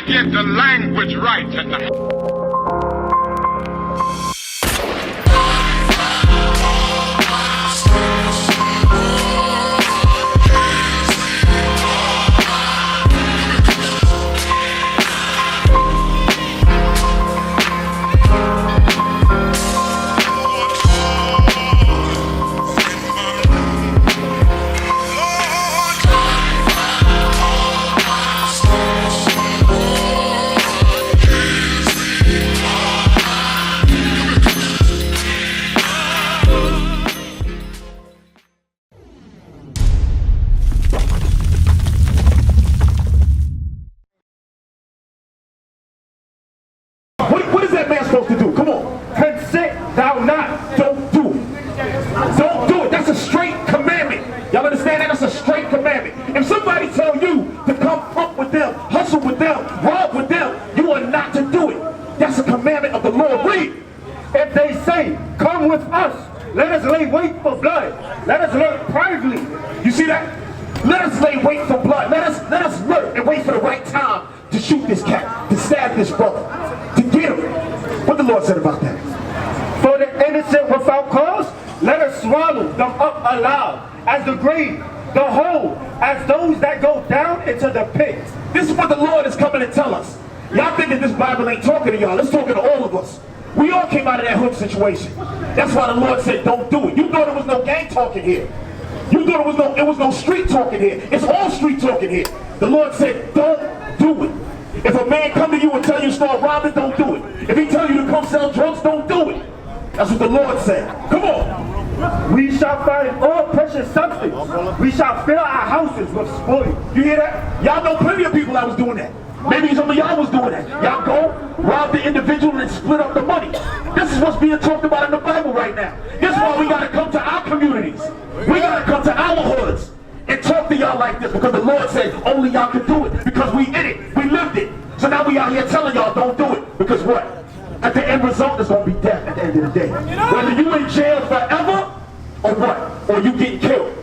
to get the language right tonight. What is that man supposed to do? Come on. Consent thou not. Don't do it. Don't do it. That's a straight commandment. Y'all understand that? That's a straight commandment. If somebody tell you to come pump with them, hustle with them, rob with them, you are not to do it. That's a commandment of the Lord. Read. If they say, come with us, let us lay wait for blood. Let us lurk privately. You see that? Let us lay wait for blood. Let us lurk and wait for the right time to shoot this cat, to stab this brother, to get him. What the Lord said about that? For the innocent without cause, let us swallow them up alive, as the grave, the whole, as those that go down into the pit. This is what the Lord is coming to tell us. Y'all think that this Bible ain't talking to y'all. It's talking to all of us. We all came out of that hood situation. That's why the Lord said, don't do it. You thought there was no gang talking here. You thought it was no street talking here. It's all street talking here. The Lord said, don't do it. If a man come to you and tell you to start robbing, don't do it. If he tell you to come sell drugs, don't do it. That's what the Lord said. Come on. We shall find all precious substance. We shall fill our houses with spoil. You hear that? Y'all know plenty of people that was doing that. Maybe some of y'all was doing that. Y'all go, rob the individual and split up the money. This is what's being talked about in the Bible right now. This is why we got to come to our communities. We got to come to our hoods and talk to y'all like this, because the Lord said only y'all can do it, because we in it. We lived it. So now we out here telling y'all don't do it, because what? At the end result is going to be death at the end of the day. Whether you in jail forever or what? Or you getting killed.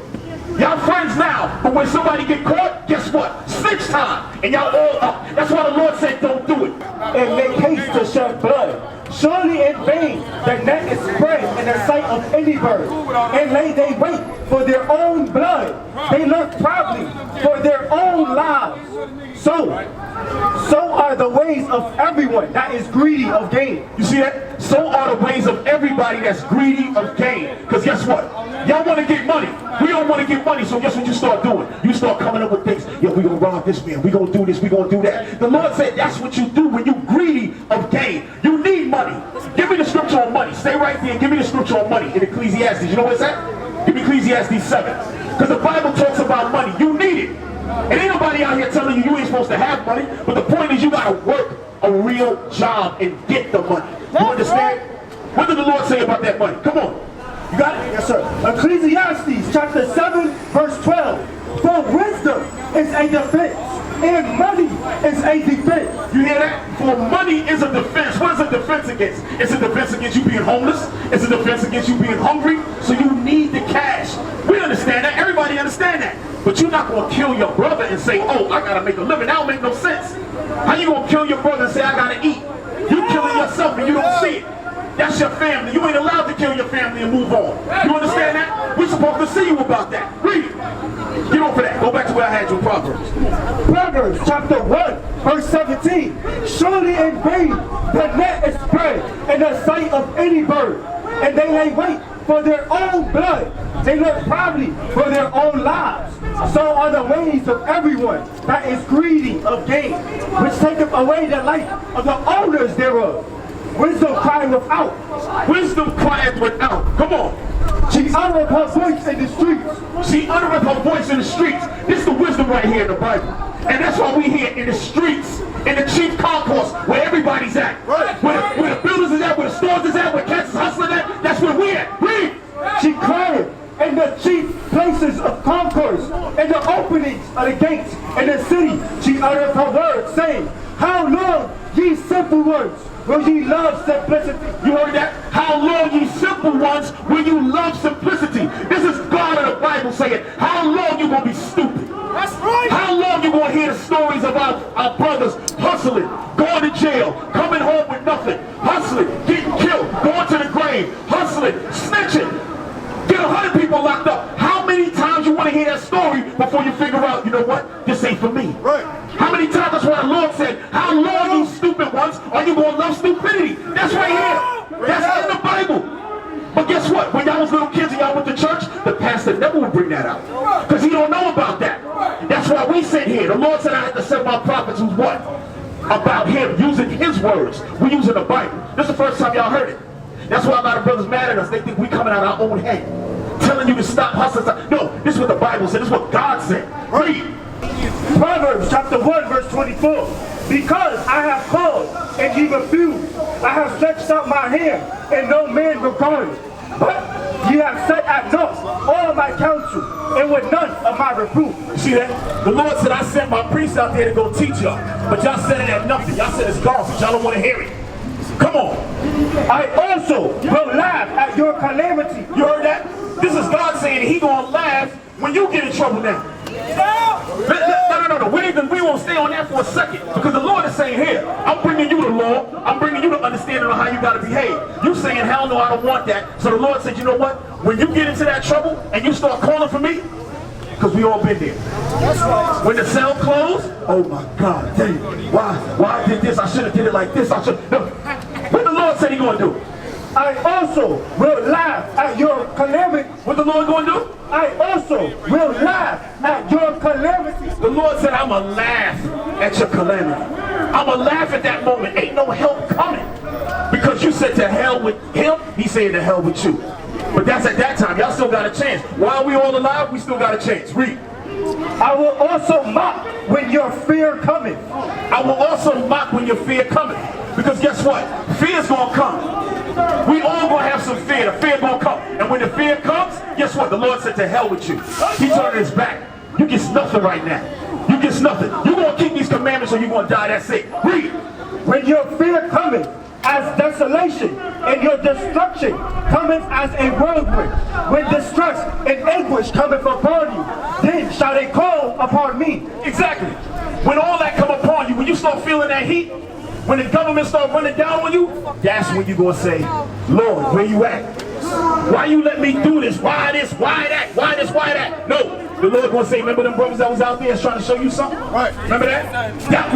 Y'all friends now, but when somebody get caught, guess what? 6 times, and y'all all up. That's why the Lord said don't do it. And make haste to shed blood. Surely in vain the net is spread in the sight of any bird. And lay they wait for their own blood. They lurk proudly for their own lives. So are the ways of everyone that is greedy of gain. You see that? So are the ways of everybody that's greedy of gain. Because guess what? Y'all want to get money. We don't want to get money, so guess what you start doing? You start coming up with things. Yo, we going to rob this man. We going to do this. We going to do that. The Lord said that's what you do when you greedy of gain. You need money. Give me the scripture on money. Stay right there and give me the scripture on money in Ecclesiastes. You know what it's at? Give me Ecclesiastes 7. Because the Bible talks about money. You need it. And ain't nobody out here telling you ain't supposed to have money. But the point is you got to work a real job and get the money. You understand? What did the Lord say about that money? Come on. You got it? Yes, sir. Ecclesiastes chapter 7, verse 12. For wisdom is a defense, and money is a defense. You hear that? For money is a defense. What is a defense against? It's a defense against you being homeless. It's a defense against you being hungry. So you need the cash. We understand that. Everybody understand that. But you're not going to kill your brother and say, oh, I got to make a living. That don't make no sense. How you going to kill your brother and say, I got to eat? You killing yourself and you don't see it. That's your family. You ain't allowed to kill your family and move on. You understand that? We're supposed to see you about that. Read it. Get on for that. Go back to where I had you in Proverbs. Proverbs chapter 1, verse 17. Surely in vain the net is spread in the sight of any bird, and they lay wait for their own blood. They look proudly for their own lives. So are the ways of everyone that is greedy of gain, which taketh away the life of the owners thereof. Wisdom crieth without. Wisdom crieth without. Come on. She uttereth her voice in the streets. She uttereth her voice in the streets. This is the wisdom right here in the Bible. And that's why we here in the streets, in the chief concourse, where everybody's at. Where the buildings is at, where the stores is at, where cats is hustling at. That's where we at. Read. She crieth in the chief places of concourse, in the openings of the gates in the city. She uttereth her words, saying, how long, ye simple ones, will ye love simplicity? You heard that? How long, ye simple ones, will you love simplicity? This is God of the Bible saying, how long you gonna be stupid? That's right. How long you gonna hear the stories about our brothers hustling, going to jail, coming home with nothing, hustling, getting killed, going to the grave, hustling, snitching, get 100 people locked up? How many times you want to hear that story before you figure out, you know what, this ain't for me? Right. How many times? That's why the Lord said, how long, you stupid ones, are you gonna love stupidity? That's right here. That's in the Bible. But guess what? When y'all was little kids and y'all went to church, the pastor never would bring that out. Because he don't know about that. That's why we sit here. The Lord said I had to send my prophets who's what? About him, using his words. We using the Bible. This is the first time y'all heard it. That's why a lot of brothers mad at us. They think we coming out our own head. Telling you to stop hustling. No, this is what the Bible said. This is what God said. Read. Proverbs chapter 1 verse 24. Because I have called and ye refused. I have stretched out my hand and no man regarded. But ye have set at naught all my counsel and with none of my reproof. See that? The Lord said I sent my priests out there to go teach y'all. But y'all said it at nothing. Y'all said it's garbage. Y'all don't want to hear it. Come on. I also will laugh at your calamity. You heard that? This is God saying he gonna laugh when you get in trouble now. No. We won't stay on that for a second. Because the Lord is saying here, I'm bringing you the law. I'm bringing you the understanding of how you got to behave. You saying, hell no, I don't want that. So the Lord said, you know what? When you get into that trouble and you start calling for me, because we all been there. When the cell closed, oh my God, dang, why I did this? I should have did it like this. I should. No. What the Lord said he gonna do? I also will laugh at your calamity. What the Lord gonna do? I also will laugh at your calamity. The Lord said, I'ma laugh at your calamity. I'ma laugh at that moment. Ain't no help coming. Because you said to hell with him, he said to hell with you. But that's at that time. Y'all still got a chance. While we all alive, we still got a chance. Read. I will also mock when your fear cometh. I will also mock when your fear cometh. Because guess what? Fear's gonna come. We all gonna have some fear. The fear gonna come. And when the fear comes, guess what? The Lord said to hell with you. He turned his back. You get nothing right now. You get nothing. You gonna keep these commandments or you gonna die. That's it. Read. When your fear cometh as desolation and your destruction cometh as a whirlwind, when distress and anguish cometh upon you, then shall they call upon me. Exactly. When all that come upon you, when you start feeling that heat, when the government start running down on you, that's when you gonna say, Lord, where you at? Why you let me do this? Why this? Why that? Why this? Why that? No. The Lord gonna say, remember them brothers that was out there trying to show you something? Right. Remember that? That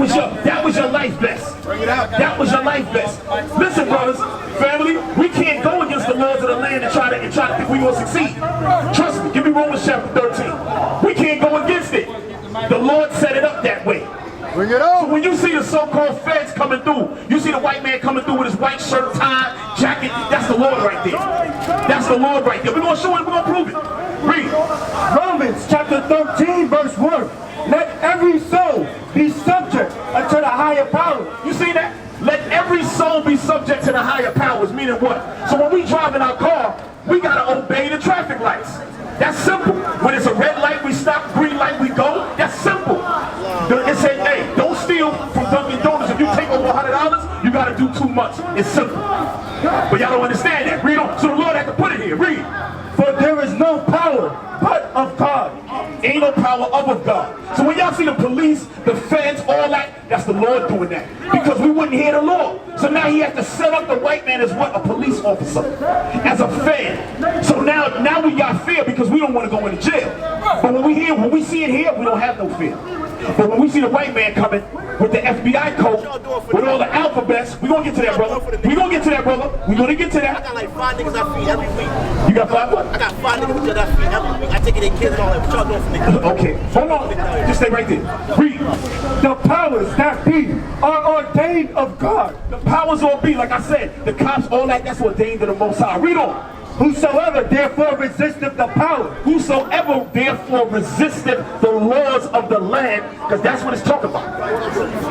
was your life best. Bring it out. That was your life best. Listen, brothers, family, we can't go against the laws of the land and try to think we gonna succeed. Trust me, give me Romans chapter 13. We can't go against it. The Lord set it up that way. Bring it on. So when you see the so-called feds coming through, you see the white man coming through with his white shirt, tie, jacket, that's the Lord right there. That's the Lord right there. We're going to show it, we're going to prove it. Read. Romans chapter 13 verse 1. Let every soul be subject unto the higher power. You see that? Let every soul be subject to the higher powers, meaning what? So when we drive in our car, we got to obey the traffic lights. That's simple. When it's a red light, we stop. Green light, we go. That's simple. It said, hey, don't steal from Dunkin' Donuts. If you take over $100, you got to do too much. It's simple. But y'all don't understand that. Read on. So the Lord had to put it here. Read. For there is no power but of God. Ain't no power of God. So when y'all see the police, the feds, all that, that's the Lord doing that. Because we wouldn't hear the law. So now he has to set up the white man as what? A police officer. As a fan. So now we got fear because we don't want to go into jail. But when we see it here, we don't have no fear. But when we see the white man coming with the FBI coat, with all the alphabets, we're going to get to that, brother. We're going to get to that, brother. We're going to get to that. I got like 5 niggas I feed every week. You got 5 what? I got 5 niggas that I feed every week. I take their kids and all that. What y'all doing for me? Okay, hold on. Just stay right there. Read. The powers that be are ordained of God. The powers all be, like I said, the cops, all that, that's ordained to the Most High. Read on. Whosoever therefore resisteth the power. Whosoever therefore resisteth the laws of the land, because that's what it's talking about.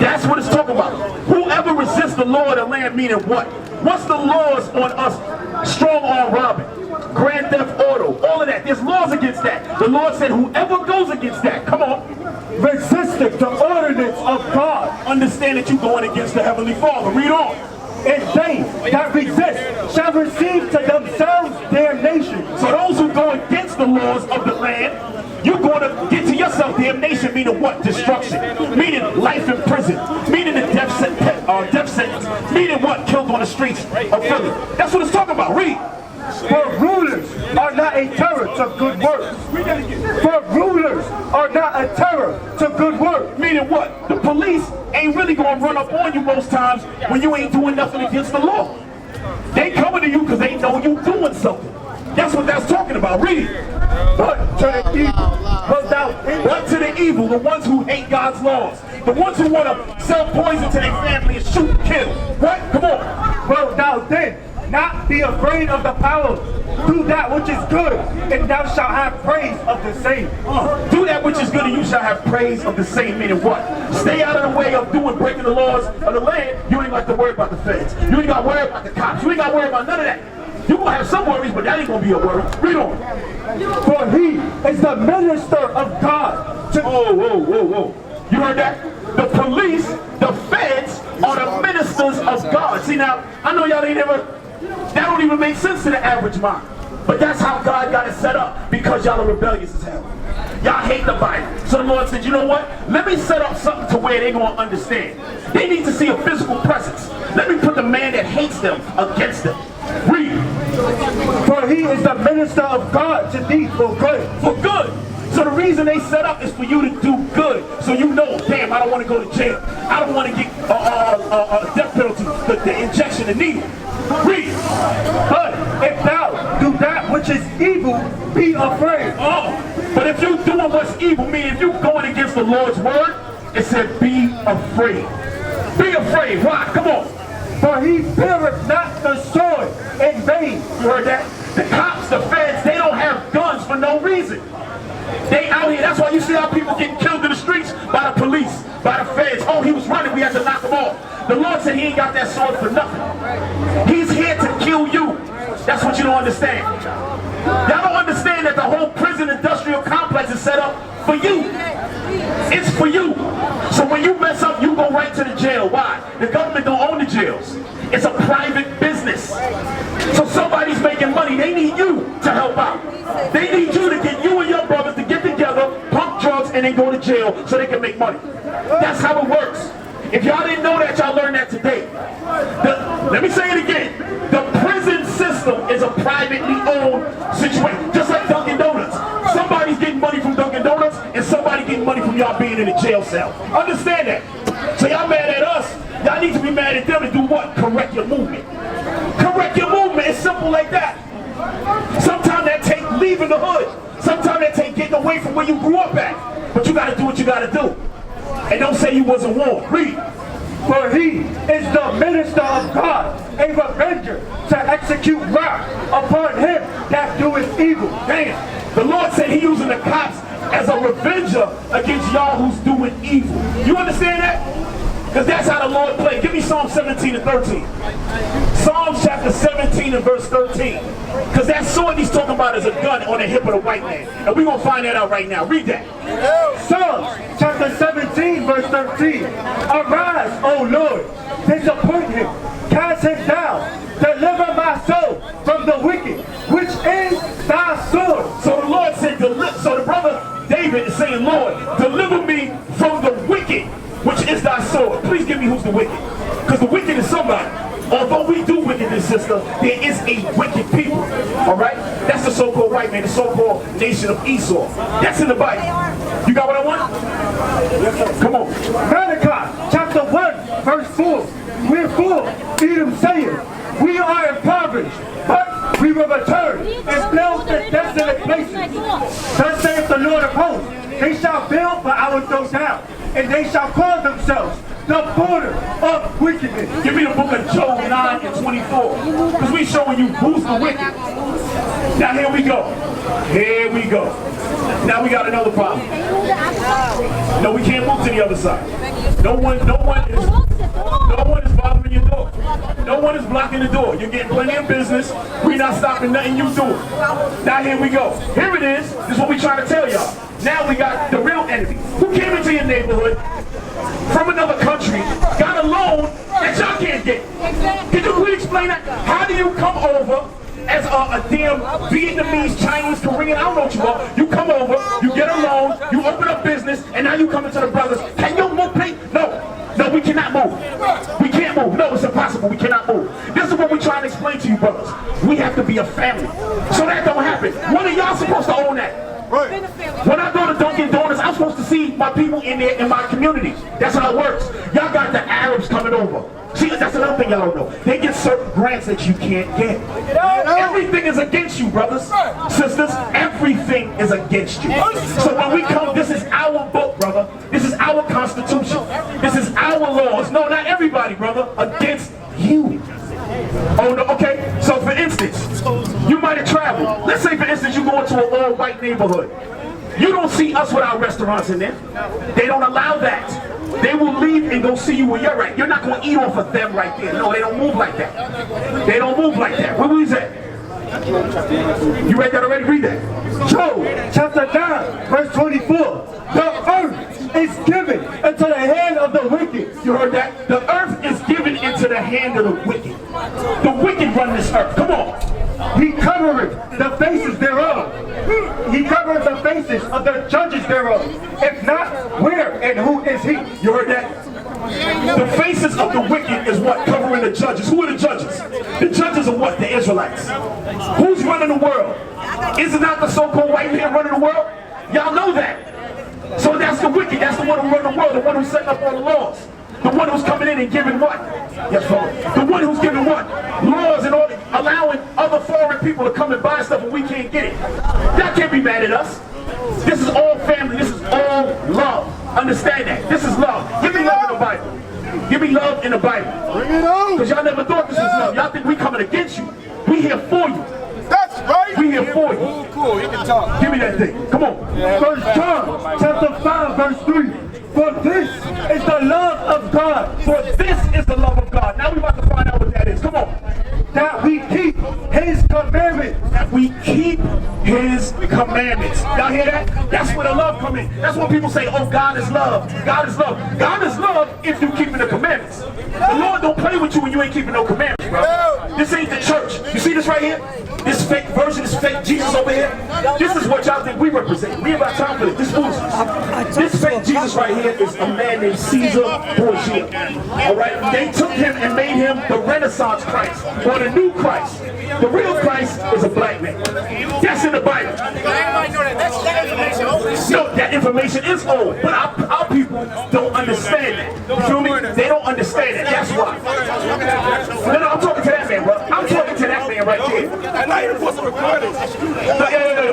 That's what it's talking about. Whoever resists the law of the land, meaning what? What's the laws on us? Strong arm robbing, grand theft auto, all of that. There's laws against that. The Lord said whoever goes against that, come on, resisteth the ordinance of God. Understand that you're going against the Heavenly Father. Read on. And they that resist shall receive to themselves damnation. So those who go against the laws of the land, you're going to get to yourself damnation. damnation meaning what? Destruction. Meaning life in prison. Meaning the death sentence. Meaning what? Killed on the streets of Philly. That's what it's talking about. Read. For rulers are not a terror to good works. For rulers are not a terror to good works. Meaning what? The police ain't really gonna run up on you most times when you ain't doing nothing against the law. They coming to you because they know you doing something. That's what that's talking about. Read. But to the evil, but to the evil, the ones who hate God's laws, the ones who want to sell poison to their family and shoot and kill. What? Come on. Well, thou then not be afraid of the power. Do that which is good, and thou shalt have praise of the same. Do that which is good, and you shall have praise of the same. Meaning what? Stay out of the way of breaking the laws of the land. You ain't got to worry about the feds. You ain't got to worry about the cops. You ain't got to worry about none of that. You gonna have some worries, but that ain't gonna be a worry. Read on. For he is the minister of God. Whoa. You heard that? The police, the feds, are the ministers of God. See now, I know y'all ain't ever, that don't even make sense to the average mind. But that's how God got it set up, because y'all are rebellious as hell. Y'all hate the Bible. So the Lord said, you know what? Let me set up something to where they're going to understand. They need to see a physical presence. Let me put the man that hates them against them. Read. For he is the minister of God to thee for good. For good. So the reason they set up is for you to do good. So you know, damn, I don't want to go to jail. I don't want to get a death penalty, the injection, the needle. Read. But if thou do that which is evil, be afraid. But if you doing what's evil, meaning if you going against the Lord's word, it said be afraid. Be afraid. Why? Come on. For he beareth not the sword in vain. You heard that? The cops, the feds, they don't have guns for no reason. They out here. That's why you see how people getting killed in the streets by the police, by the feds. Oh, he was running. We had to knock him off. The Lord said he ain't got that sword for nothing. He's here to kill you. That's what you don't understand. Y'all don't understand that the whole prison industrial complex is set up for you. It's for you. So when you mess up, you go right to the jail. Why? The government don't own the jails. It's a private business. So somebody's making money. They need you to help out. They need you to get you and your brothers to get together, pump drugs, and then go to jail so they can make money. That's how it works. If y'all didn't know that, y'all learned that today. Let me say it again. The prison system is a privately owned situation, just like Dunkin' Donuts. Somebody's getting money from Dunkin' Donuts, and somebody getting money from y'all being in a jail cell. Understand that. So y'all mad at us. Y'all need to be mad at them and do what? Correct your movement. Correct your movement. It's simple like that. Sometimes that take leaving the hood. Sometimes that take getting away from where you grew up at. But you got to do what you got to do. And don't say you wasn't warned. Read. For he is the minister of God, a revenger to execute wrath upon him that doeth evil. Damn. The Lord said he using the cops as a revenger against y'all who's doing evil. You understand that? Because that's how the Lord plays. Give me Psalm 17 and 13. Psalms chapter 17 and verse 13. Because that sword he's talking about is a gun on the hip of the white man. And we're going to find that out right now. Read that. Psalms chapter 17 verse 13. Arise, O Lord, disappoint him, cast him down, deliver my soul from the wicked, which is thy sword. So the Lord said, so the brother David is saying, Lord, deliver me from the wicked, which is thy sword. Please give me who's the wicked. Because the wicked is somebody. Although we do wickedness, sister, there is a wicked people. Alright? That's the so-called white man, the so-called nation of Esau. That's in the Bible. You got what I want? Yes, sir. Come on. Malachi chapter 1 verse 4. Wherefore Edom saith, we are impoverished, but we will return and build the desolate places. Thus saith the Lord of hosts, they shall build, but I will throw down, and they shall call themselves the border of wickedness. Give me the book of Job 9 and 24. Because we showing you who's the wicked. Now here we go. Here we go. Now we got another problem. No, we can't move to the other side. No one is bothering your door. No one is blocking the door. You're getting plenty of business. We're not stopping nothing you doing. Now here we go. Here it is. This is what we're trying to tell y'all. Now we got the real enemy. Who came into your neighborhood from another country, got a loan that y'all can't get. Can you please explain that? How do you come over as a damn Vietnamese, Chinese, Korean, I don't know what you are. You come over, you get a loan, you open up business, business, and now you coming to the brothers. Can you move, please? No, we cannot move. We can't move. No, it's impossible. We cannot move. This is what we're trying to explain to you, brothers. We have to be a family. So that don't happen. One of y'all supposed to own that. Right. When I go to Dunkin' Donuts, I'm supposed to see my people in there in my community. That's how it works. Y'all got the Arabs coming over. See, that's another thing y'all don't know. They get certain grants that you can't get. Everything is against you, brothers, sisters. Everything is against you. So when we come, this is our book, brother. This is our constitution. This is our laws. No, not everybody, brother. Against you. Oh no, okay. So for instance, you might have traveled. Let's say for instance you go into an all-white neighborhood. You don't see us with our restaurants in there. They don't allow that. They will leave and go see you where you're at. You're not going to eat off of them right there. No, they don't move like that. They don't move like that. Where was that? You read that already? Read that. Job chapter 9 verse 24. The earth is given into the hand of the wicked. You heard that? The earth is given into the hand of the wicked. The wicked run this earth. Come on. He covereth the faces thereof. He covereth the faces of the judges thereof. If not, where and who is he? You heard that? The faces of the wicked is what? Covering the judges. Who are the judges? The judges are what? The Israelites. Who's running the world? Is it not the so-called white man running the world? Y'all know that. So that's the wicked. That's the one who runs the world. The one who's setting up all the laws. The one who's coming in and giving what? Yes, Father. The one who's giving what? Laws and all, allowing other foreign people to come and buy stuff and we can't get it. Y'all can't be mad at us. This is all family. This is all love. Understand that. This is love. Give me love in the Bible. Give me love in the Bible. Bring it on. Because y'all never thought this was love. Y'all think we coming against you. We here for you. That's right. We here for you. Cool, you can talk. Give me that thing. Come on. 1 John chapter 5 verse 3. For this is the love of God. For this is the love of God. Now we about to find out what that is. Come on. That we keep his commandments. That we keep his commandments. Y'all hear that? That's where the love comes in. That's when people say, oh, God is love. God is love. God is love if you're keeping the commandments. The Lord don't play with you when you ain't keeping no commandments, bro. This ain't the church. You see this right here? This fake version, this fake Jesus over here. This is what y'all think we represent. We have our time for it. This foolishness. This fake Jesus right here is a man named Caesar Borgia. All right? They took him and made him the Renaissance Christ, or the new Christ. The real Christ is a black man. That's in the Bible. No, that information is old, but our people don't understand that. You feel me? They don't understand it. That's why. No, I'm talking to that man, bro. I'm talking to that man right there. I ain't supposed to record it. No.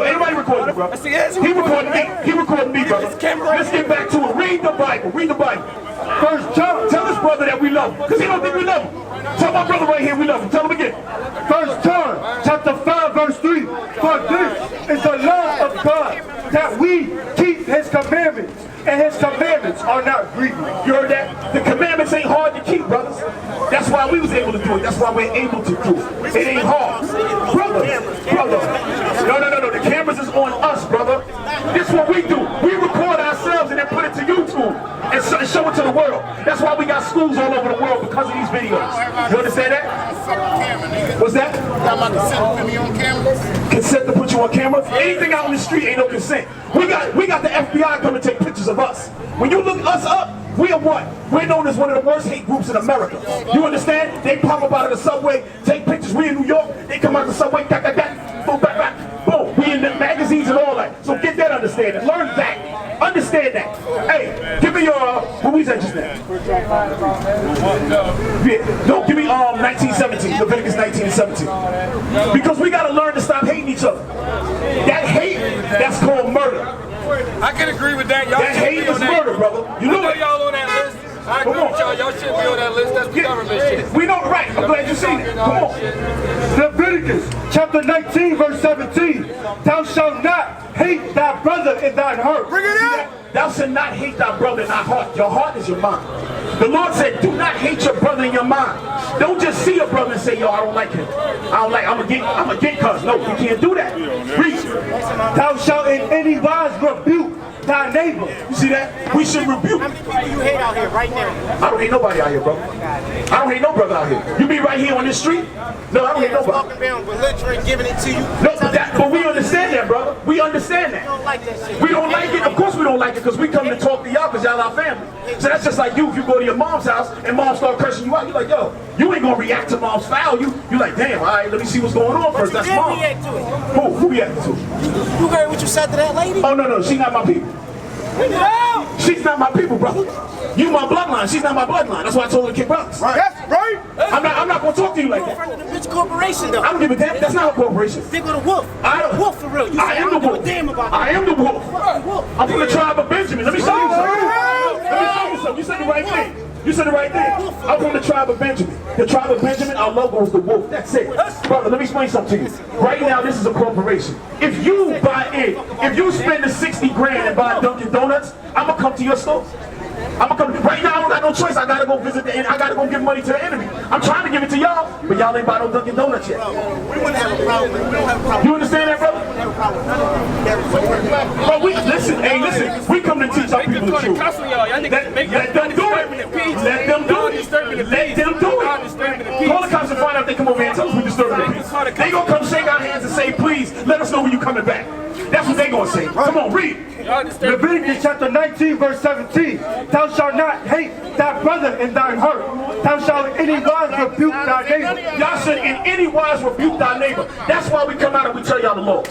Anybody recording me, bro? He recording me. He recording me, brother. Let's get back to it. Read the Bible. Read the Bible. 1 John. Tell this brother that we love him, because he don't think we love him. Tell my brother right here we love him. Tell him again. 1 John chapter 5 verse 3. For this is the love of God, that we keep his commandments, and his commandments are not grievous. You heard that? The commandments ain't hard to keep, brothers. That's why we was able to do it. That's why we're able to do it. It ain't hard. Brother. No. The cameras is on us, brother. This is what we do. We record ourselves and then put it to YouTube and show it to the world. That's why we got schools all over the world, because of these videos. You understand that? What's that? Consent to put you on camera? Anything out in the street ain't no consent. We got the FBI come and take pictures of us. When you look us up, we are what? We're known as one of the worst hate groups in America. You understand? They pop up out of the subway, take pictures. We in New York, they come out of the subway, boom, back. Boom. We in the magazines and all that. So get that understanding. Learn that. Understand that. Hey, give me your, what was that just now? Yeah, no, give me 1917, Leviticus 19:17. Because we got to learn to stop hating each other. That hate, that's called murder. I can agree with that. Y'all that hate is murder, brother. You know y'all on that list. I agree with y'all. Y'all should be on that list. That's government shit. We know, right. I'm glad you seen it. Come on. Leviticus chapter 19 verse 17. Thou shalt not hate thy brother in thine heart. Bring it in. Thou shalt not hate thy brother in thy heart. Your heart is your mind. The Lord said, do not hate your brother in your mind. Don't just see a brother and say, yo, I don't like him. I'm a get cuz. No, we can't do that. Read. Thou shalt in any wise rebuke thy neighbor. You see that? We should rebuke. How many people you hate out here right now? I don't hate nobody out here, bro. I don't hate no brother out here. You be right here on this street? No, I don't hate nobody. Walking around belligerent, giving it to you. No, but we understand that, brother. We understand that. We don't like that shit. We don't like it. Of course we don't like it because we come to talk to y'all because y'all our family. So that's just like you. If you go to your mom's house and mom start cursing you out, you're like, yo, you ain't gonna react to mom's foul. You like, damn, all right, let me see what's going on first. That's mom. React to it. Who reacted to? You heard what you said to that lady? Oh no, she's not my people. She's not my people, brother. You my bloodline. She's not my bloodline. That's why I told her to kick brothers. Right. That's right. I'm not gonna talk to you like In front that. of the bitch corporation though. I don't give a damn. That's not a corporation. Stick with a wolf. I don't. Wolf for real. You I say, am the don't give a wolf. damn about that. I am the wolf. Wolf. I'm from the tribe of Benjamin. Let me show you something. Let me show you something. You said the right thing. You said the right thing. I'm from the tribe of Benjamin. The tribe of Benjamin, our logo is the wolf. That's it. Brother, let me explain something to you. Right now, this is a corporation. If you buy it, if you spend the 60 grand and buy Dunkin' Donuts, I'm going to come to your store. I'm gonna come. Right now, I don't got no choice. I gotta go visit the. I gotta go give money to the enemy. I'm trying to give it to y'all, but y'all ain't buy no Dunkin' Donuts yet. We wouldn't have a problem. We don't have a problem. You understand that, brother? We don't have a problem. None of But we listen. Hey, listen. We come to teach our people the truth. Let them do it. Let them do it. Let them do it. Call the cops and find out if they come over here and tell us we disturbing the peace. They gonna come shake our hands and say, please, let us know when you coming back. That's what they gonna say. Come on, read. Leviticus chapter 19, verse 17. Thou shalt not hate thy brother in thine heart. Thou shalt in any wise rebuke thy neighbor. Y'all should in any wise rebuke thy neighbor. That's why we come out and we tell y'all the laws.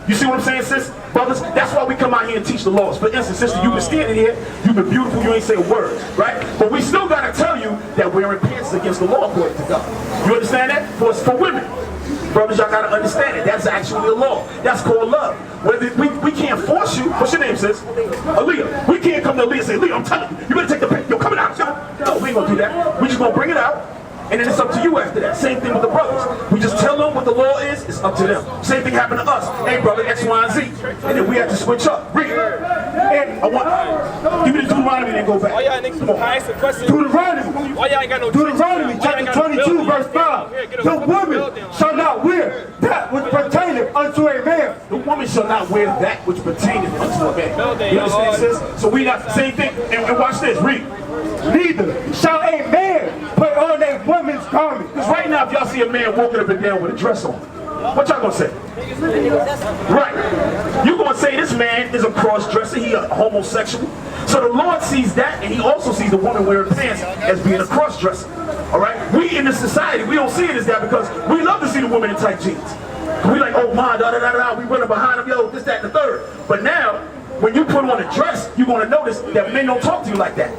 You see what I'm saying, sis? Brothers, that's why we come out here and teach the laws. For instance, sister, you've been standing here, you've been beautiful, you ain't say a word, right? But we still gotta tell you that wearing pants is against the law according to God. You understand that? For women. Brothers, y'all gotta understand it. That's actually a law. That's called love. Whether we can't force you. What's your name, sis? Aaliyah. We can't come to Aaliyah and say, Aaliyah, I'm telling you, you better take the pen. Yo, coming out. No, we ain't gonna do that. We just gonna bring it out. And then it's up to you after that. Same thing with the brothers. We just tell them what the law is, it's up to them. Same thing happened to us. Hey brother, X, Y, and Z. And then we have to switch up. Read. And I want, give me the Deuteronomy and then go back. Why y'all niggas ask the question? Deuteronomy. Why y'all ain't got no Deuteronomy chapter 22, verse 5. The woman shall not wear that which pertaineth unto a man. The woman shall not wear that which pertaineth unto a man. You understand, sis? So we got same thing. And watch this. Read. Neither shall a man put on a woman's garment. Because right now, if y'all see a man walking up and down with a dress on, what y'all gonna say? Right. You gonna say this man is a cross-dresser, he a homosexual. So the Lord sees that, and he also sees the woman wearing pants as being a cross-dresser. All right? We in this society, we don't see it as that because we love to see the woman in tight jeans. We like, oh my, da da da da, we running behind them, yo, this, that, and the third. But now, when you put on a dress, you're gonna notice that men don't talk to you like that.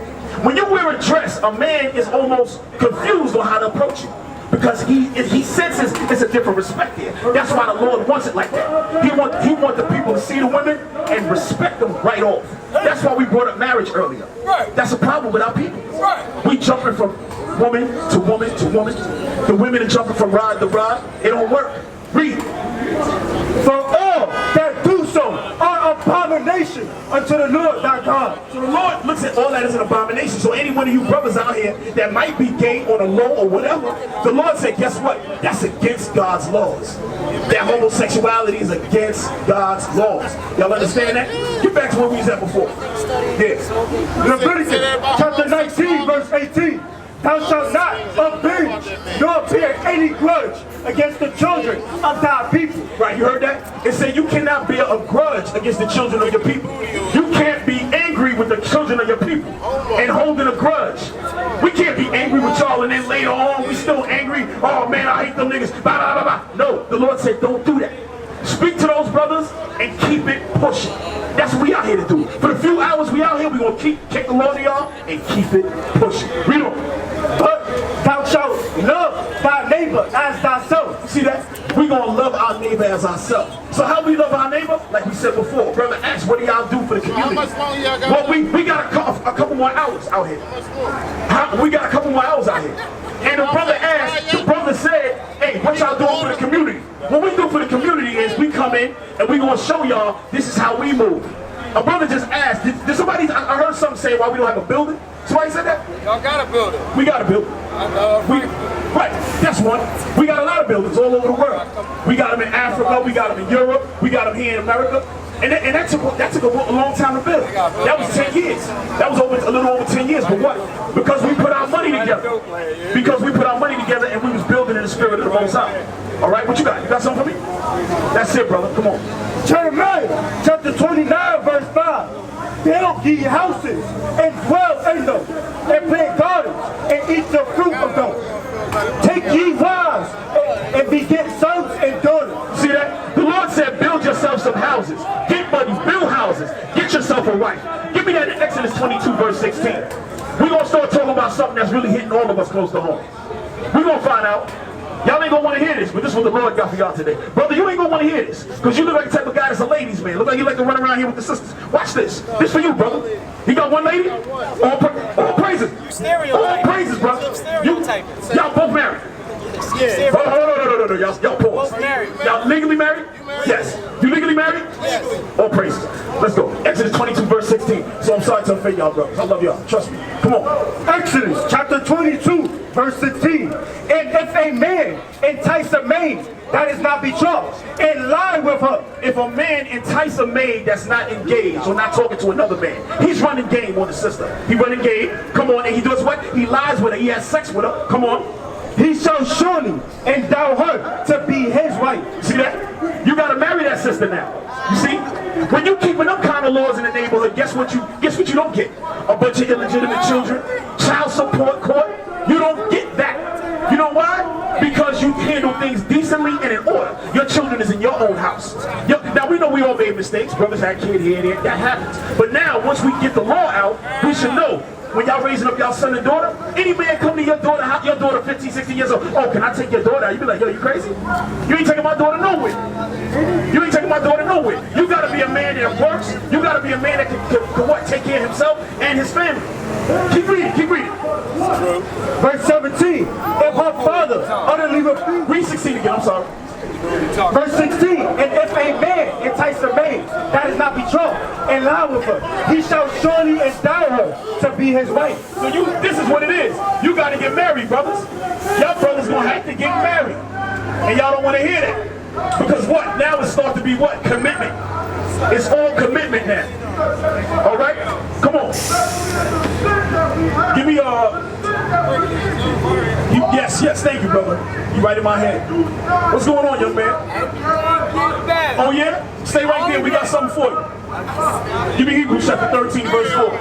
When you wear a dress, a man is almost confused on how to approach you. Because he senses it's a different respect here. That's why the Lord wants it like that. He want the people to see the women and respect them right off. That's why we brought up marriage earlier. That's a problem with our people. We jumping from woman to woman to woman. The women are jumping from rod to rod. It don't work. Read. For all that do so are abomination unto the Lord thy God. So the Lord looks at all that as an abomination. So any one of you brothers out here that might be gay on a low or whatever, the Lord said, guess what? That's against God's laws. That homosexuality is against God's laws. Y'all understand that? Get back to where we was at before. Yeah. Leviticus chapter 19, verse 18. Thou shalt not avenge nor bear any grudge against the children of thy people. Right, you heard that? It said you cannot bear a grudge against the children of your people. You can't be angry with the children of your people and holding a grudge. We can't be angry with y'all and then later on we still angry. Oh man, I hate them niggas. Blah, blah, blah, blah. No, the Lord said don't do that. Speak to those brothers and keep it pushing. That's what we out here to do. For the few hours we out here, we gonna kick the Lord to y'all and keep it pushing. Read on. But thou shalt love thy neighbor as thyself. See that? We gonna love our neighbor as ourselves. So how we love our neighbor? Like we said before, brother asked, what do y'all do for the community? How much longer y'all got? Well, we got a couple more hours out here. We got a couple more hours out here. And the brother asked, the brother said, hey, what y'all doing for the community? What we do for the community is we come in and we gonna show y'all this is how we move. A brother just asked, did somebody, I heard something say why we don't have a building? Somebody said that? Y'all got a building. We got a building. Right, that's one. We got a lot of buildings all over the world. We got them in Africa. Africa, we got them in Europe, we got them here in America. And that took a long time to build. That was 10 years. That was a little over 10 years. But what? Because we put our money together. Because we put our money together and we was building in the spirit of the Most High. All right, what you got? You got something for me? That's it, brother. Come on. Jeremiah chapter 29 verse 5. Build ye houses and dwell in them, and plant gardens and eat the fruit of them. Take ye wives and beget sons and daughters. See that? The Lord said, build yourself some houses. Get money, build houses. Get yourself a wife. Give me that in Exodus 22 verse 16. We're going to start talking about something that's really hitting all of us close to home. We're going to find out. Y'all ain't gonna want to hear this, but this is what the Lord got for y'all today. Brother, you ain't gonna want to hear this, because you look like the type of guy that's a ladies' man. Look like you like to run around here with the sisters. Watch this. This for you, brother. You got one lady? All praises. All praises, brother. Y'all both married. Yeah. Hold on. Y'all pause. Y'all legally married? Yes. You legally married? Yes. All praises. Let's go. Exodus 22 verse 16. So I'm sorry to offend y'all, brothers. I love y'all. Trust me. Come on. Exodus chapter 22 verse 16. And if a man entice a maid that is not betrothed and lie with her. If a man entice a maid that's not engaged or not talking to another man, he's running game on the sister. He running game. Come on. And he does what? He lies with her. He has sex with her. Come on. He shall surely endow her to be his wife. See that? You gotta marry that sister now. You see? When you keeping up kind of laws in the neighborhood, guess what you don't get? A bunch of illegitimate children, child support court. You don't get that. You know why? Because you handle things decently and in order. Your children is in your own house. Now we know we all made mistakes. Brothers had kid here and there. That happens. But now once we get the law out, we should know. When y'all raising up y'all son and daughter, any man come to your daughter 15, 16 years old, oh, can I take your daughter out? You be like, yo, you crazy? You ain't taking my daughter nowhere. You ain't taking my daughter nowhere. You gotta be a man that works. You gotta be a man that can what? Take care of himself and his family. Keep reading, keep reading. Verse 17, if her father utterly refuse. Read 16 again, I'm sorry. Verse 16, and if a man entice a maid that is not betrothed and lie with her, he shall surely endow her to be his wife. So this is what it is. You got to get married, brothers. Y'all brothers going to have to get married. And y'all don't want to hear that. Because what? Now it starts to be what? Commitment. It's all commitment now. All right? Come on. Give me yes, thank you, brother. You right in my head. What's going on, young man? Oh, yeah? Stay right there. We got something for you. Give me Hebrews chapter 13, verse 4.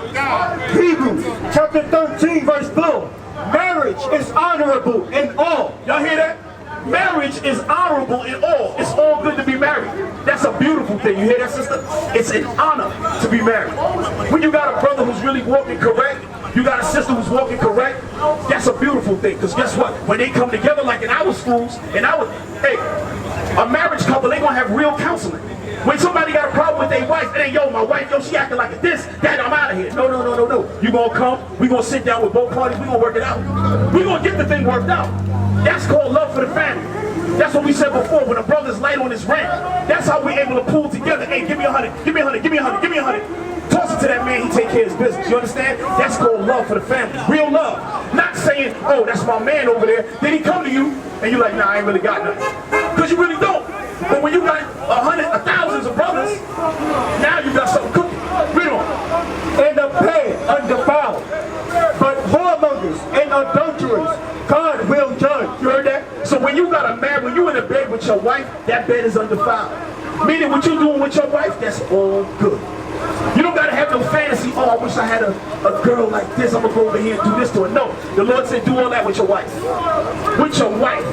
Hebrews chapter 13, verse 4. Marriage is honorable in all. Y'all hear that? Marriage is honorable in all. It's all good to be married. That's a beautiful thing. You hear that, sister? It's an honor to be married. When you got a brother who's really walking correct, you got a sister who's walking correct, that's a beautiful thing. Because guess what? When they come together, like in our schools, a marriage couple, they gonna have real counseling. When somebody got a problem with their wife, it ain't, yo, my wife, yo, she acting like this, that, I'm out of here. No. You gonna come, we gonna sit down with both parties, we gonna work it out. We gonna get the thing worked out. That's called love for the family. That's what we said before, when a brother's light on his rent. That's how we're able to pull together. Hey, give me 100, give me 100, give me 100, give me 100. Toss it to that man, he take care of his business. You understand? That's called love for the family. Real love. Not saying, oh, that's my man over there. Then he come to you, and you're like, nah, I ain't really got nothing. Because you really don't. But when you got thousands of brothers, now you got something cooking. Read on. And the pay undefiled, but whoremongers and adulterers, God will judge. You heard that? So when you got a man, when you in a bed with your wife, that bed is undefiled. Meaning what you doing with your wife, that's all good. You don't gotta have no fantasy, oh, I wish I had a girl like this, I'm gonna go over here and do this to her. No, the Lord said do all that with your wife. With your wife.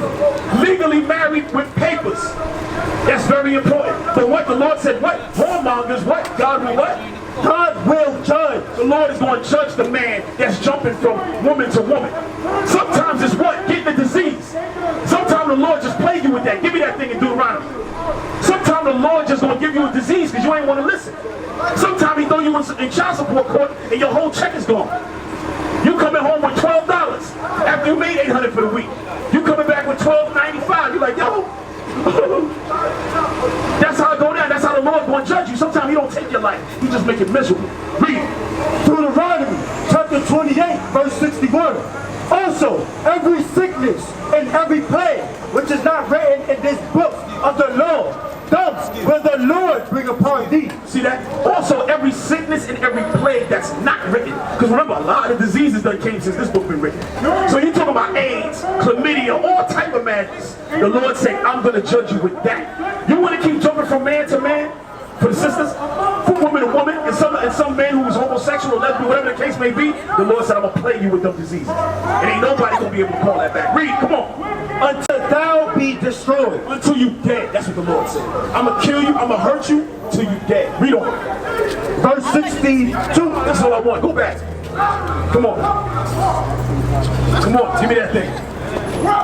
Legally married with papers. That's very important. But what the Lord said, what? Whoremongers, what? God will what? God will judge. The Lord is going to judge the man that's jumping from woman to woman. Sometimes it's what? Getting a disease. Sometimes the Lord just play you with that. Give me that thing in Deuteronomy. Sometimes the Lord just going to give you a disease because you ain't want to listen. Sometimes he throw you in child support court and your whole check is gone. You coming home with $12 after you made $800 for the week. You coming back with $12.95. You're like, yo. That's how it go down. That's how the Lord's going to judge you. Sometimes he don't take your life. He just make it miserable. Read. Deuteronomy chapter 28, verse 61. Also, every sickness and every plague which is not written in this book of the law, thus will the Lord bring upon thee. See that? Also, every sickness and every plague that's not written. Because remember, a lot of diseases that came since this book been written. So you're talking about AIDS, chlamydia, all type of madness. The Lord said, I'm going to judge you with that. You want to keep jumping from man to man? For the sisters? From woman to woman? And some man who is homosexual or lesbian, whatever the case may be, the Lord said, I'm going to plague you with them diseases. And ain't nobody going to be able to call that back. Read, come on. Until thou be destroyed. Until you dead. That's what the Lord said. I'm going to kill you. I'm going to hurt you till you dead. Read on. Verse 62. That's all I want. Go back. Come on. Come on. Give me that thing.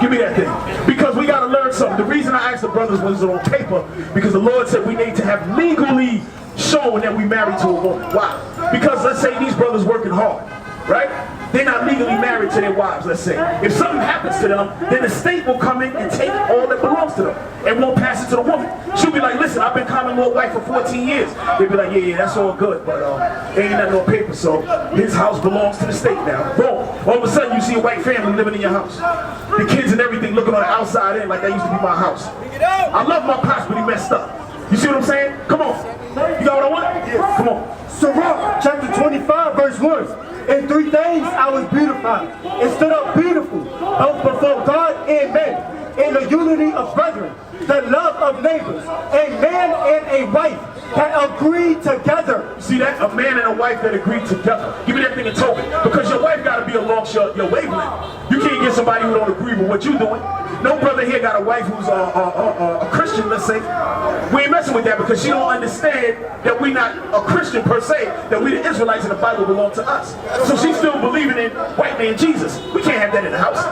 Give me that thing. Because we got to learn something. The reason I asked the brothers was it on paper, because the Lord said we need to have legally shown that we married to a woman. Why? Because let's say these brothers working hard, right? They're not legally married to their wives, let's say. If something happens to them, then the state will come in and take all that belongs to them and won't pass it to the woman. She'll be like, listen, I've been common law wife for 14 years. They'll be like, yeah, that's all good, but ain't nothing on paper, so this house belongs to the state now. Boom. All of a sudden, you see a white family living in your house. The kids and everything looking on the outside in like that used to be my house. I love my pops, but he messed up. You see what I'm saying? Come on. You got what I want? Yeah. Come on. Sirach, chapter 25, verse 1. In 3 things I was beautified, and stood up beautiful, both before God and men, in the unity of brethren, the love of neighbors, a man and a wife that agree together. See that? A man and a wife that agree together. Give me that thing in token. Because your wife got to be along your wavelength. You can't get somebody who don't agree with what you're doing. No brother here got a wife who's a Christian, let's say. We ain't messing with that because she don't understand that we not a Christian per se, that we the Israelites in the Bible belong to us. So she's still believing in white man Jesus. We can't have that in the house.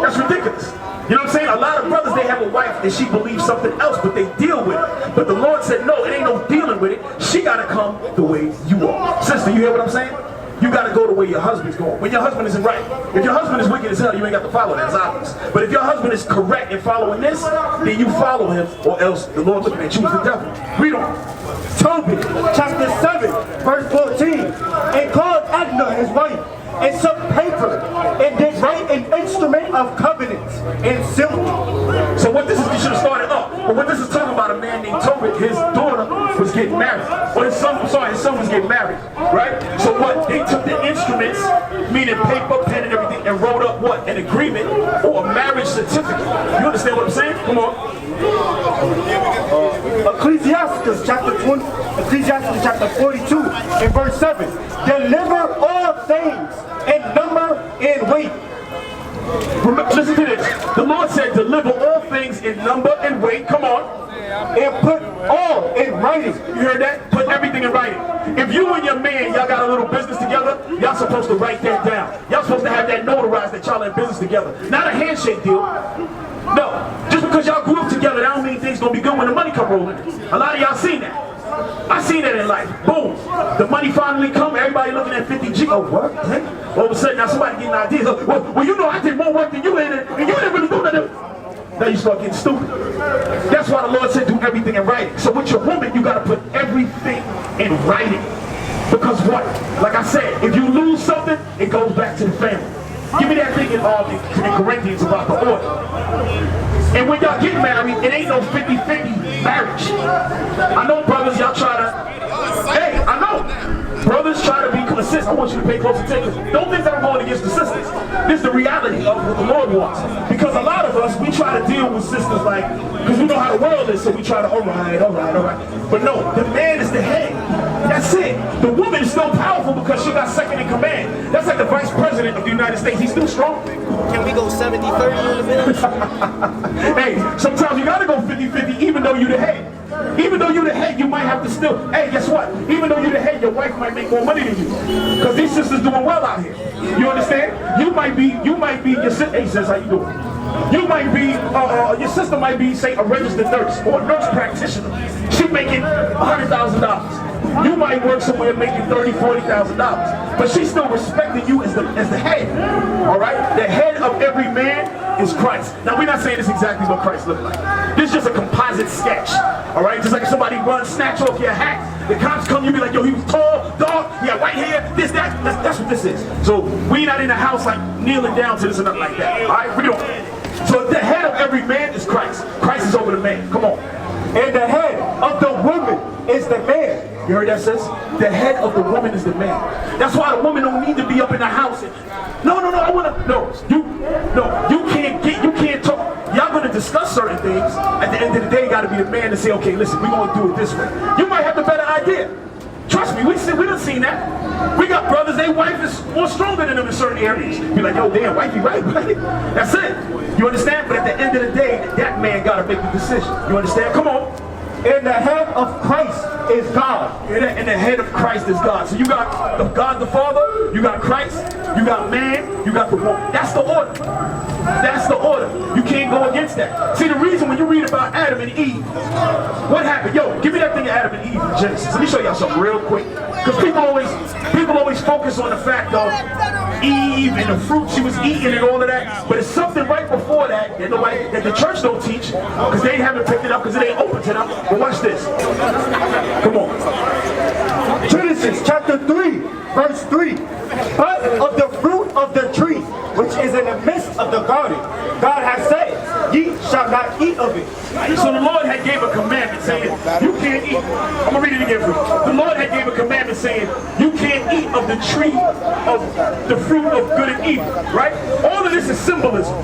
That's ridiculous. You know what I'm saying? A lot of brothers, they have a wife and she believes something else, but they deal with it. But the Lord said, no, it ain't no dealing with it. She got to come the way you are. Sister, you hear what I'm saying? You got to go the way your husband's going. When your husband isn't right. If your husband is wicked as hell, you ain't got to follow that. It's obvious. But if your husband is correct in following this, then you follow him, or else the Lord looking at you as the devil. Read on. Tobit, chapter 7, verse 14. And called Adnah his wife, and took paper, and did write an instrument of covenants in silk. So what this is, you should have started up. But what this is talking about, a man named Tobit, his daughter was getting married. Or his son was getting married, right? So what? They took the instruments, meaning paper, pen, and everything, and wrote up what? An agreement or a marriage certificate. You understand what I'm saying? Come on. Ecclesiastes chapter 42 and verse 7. Deliver all things in number and weight. Listen to this. The Lord said, deliver all things in number and weight. Come on. And put all in writing. You heard that? Put everything in writing. If you and your man, y'all got a little business together, y'all supposed to write that down. Y'all supposed to have that notarized that y'all in business together. Not a handshake deal. No. Just because y'all grew up together, that don't mean things gonna be good when the money come rolling. A lot of y'all seen that. I seen that in life. Boom. The money finally come, everybody looking at 50G. Oh, what? Hey. All of a sudden, now somebody getting ideas. Well, you know I did more work than you in it, and you didn't really do nothing. Now you start getting stupid. That's why the Lord said do everything in writing. So with your woman, you got to put everything in writing. Because what? Like I said, if you lose something, it goes back to the family. Give me that thing in Corinthians about the order. And when y'all get married, it ain't no 50-50 marriage. I know brothers, y'all try to, hey, I know. Brothers try to be consistent. I want you to pay close attention. Don't think that I'm going against the sisters. This is the reality of what the Lord wants. Because a lot of us, we try to deal with sisters like, because we know how the world is, so we try to, all right. But no, the man is the head. That's it. The woman is still powerful because she got second in command. That's like the vice president of the United States. He's still strong. Can we go 70-30 in the middle? Hey, sometimes you gotta go 50-50 even though you're the head. Even though you're the head, you might have to still, hey, guess what? Even though you're the head, your wife might make more money than you. Because these sisters doing well out here. You understand? You might be your sister, hey sis, how you doing? You might be, your sister might be, say, a registered nurse or a nurse practitioner. She's making $100,000. You might work somewhere making $30,000, $40,000. But she's still respecting you as the head. All right? The head of every man is Christ. Now, we're not saying this exactly what Christ looked like. This is just a composite sketch. All right? Just like if somebody runs, snatch off your hat. The cops come, you be like, yo, he was tall, dark, he had white hair, this, that. That's what this is. So we not in the house like kneeling down to this and nothing like that. All right, read on. So the head of every man is Christ. Christ is over the man. Come on. And the head of the woman is the man. You heard that, sis? The head of the woman is the man. That's why the woman don't need to be up in the house. No, I wanna, you can't talk. Y'all gonna discuss certain things. At the end of the day, you gotta be the man to say, okay, listen, we're gonna do it this way. You might have the better idea. Trust me, we done seen that. We got brothers, their wife is more stronger than them in certain areas. Be like, yo, damn, wifey right. That's it. You understand? But at the end of the day, that man gotta make the decision. You understand? Come on. And the head of Christ is God. And the head of Christ is God. So you got God the Father, you got Christ, you got man, you got the woman. That's the order. That's the order. You can't go against that. See, the reason when you read about Adam and Eve, what happened? Yo, give me that thing of Adam and Eve in Genesis. Let me show y'all something real quick. Because people always focus on the fact of Eve and the fruit she was eating and all of that. But it's something right before that that the church don't teach because they haven't picked it up because it ain't open to them. But watch this. Come on. Genesis chapter 3, verse 3. But of the fruit of the tree, which is in the midst of the garden, God has said, ye shall not eat of it. So the Lord had gave a commandment saying, you can't eat. I'm going to read it again for you. The Lord had gave a commandment saying, you can't eat of the tree of the fruit of good and evil, right? All of this is symbolism,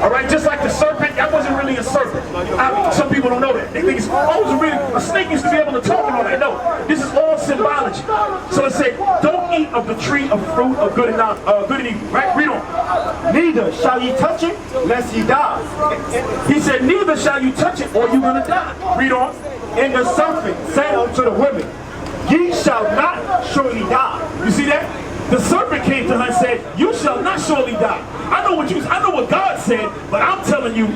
all right? Just like the serpent, that wasn't really a serpent. Some people don't know that. They think it's, a snake used to be able to talk and all that. No, this is all symbology. So it said, don't eat of the tree of fruit of good and evil, right? Read on. Neither shall ye touch it, lest ye die. He said, neither shall you touch it or you're going to die. Read on. And the serpent said unto the woman, ye shall not surely die. You see that? The serpent came to her and said, you shall not surely die. I know what God said, but I'm telling you,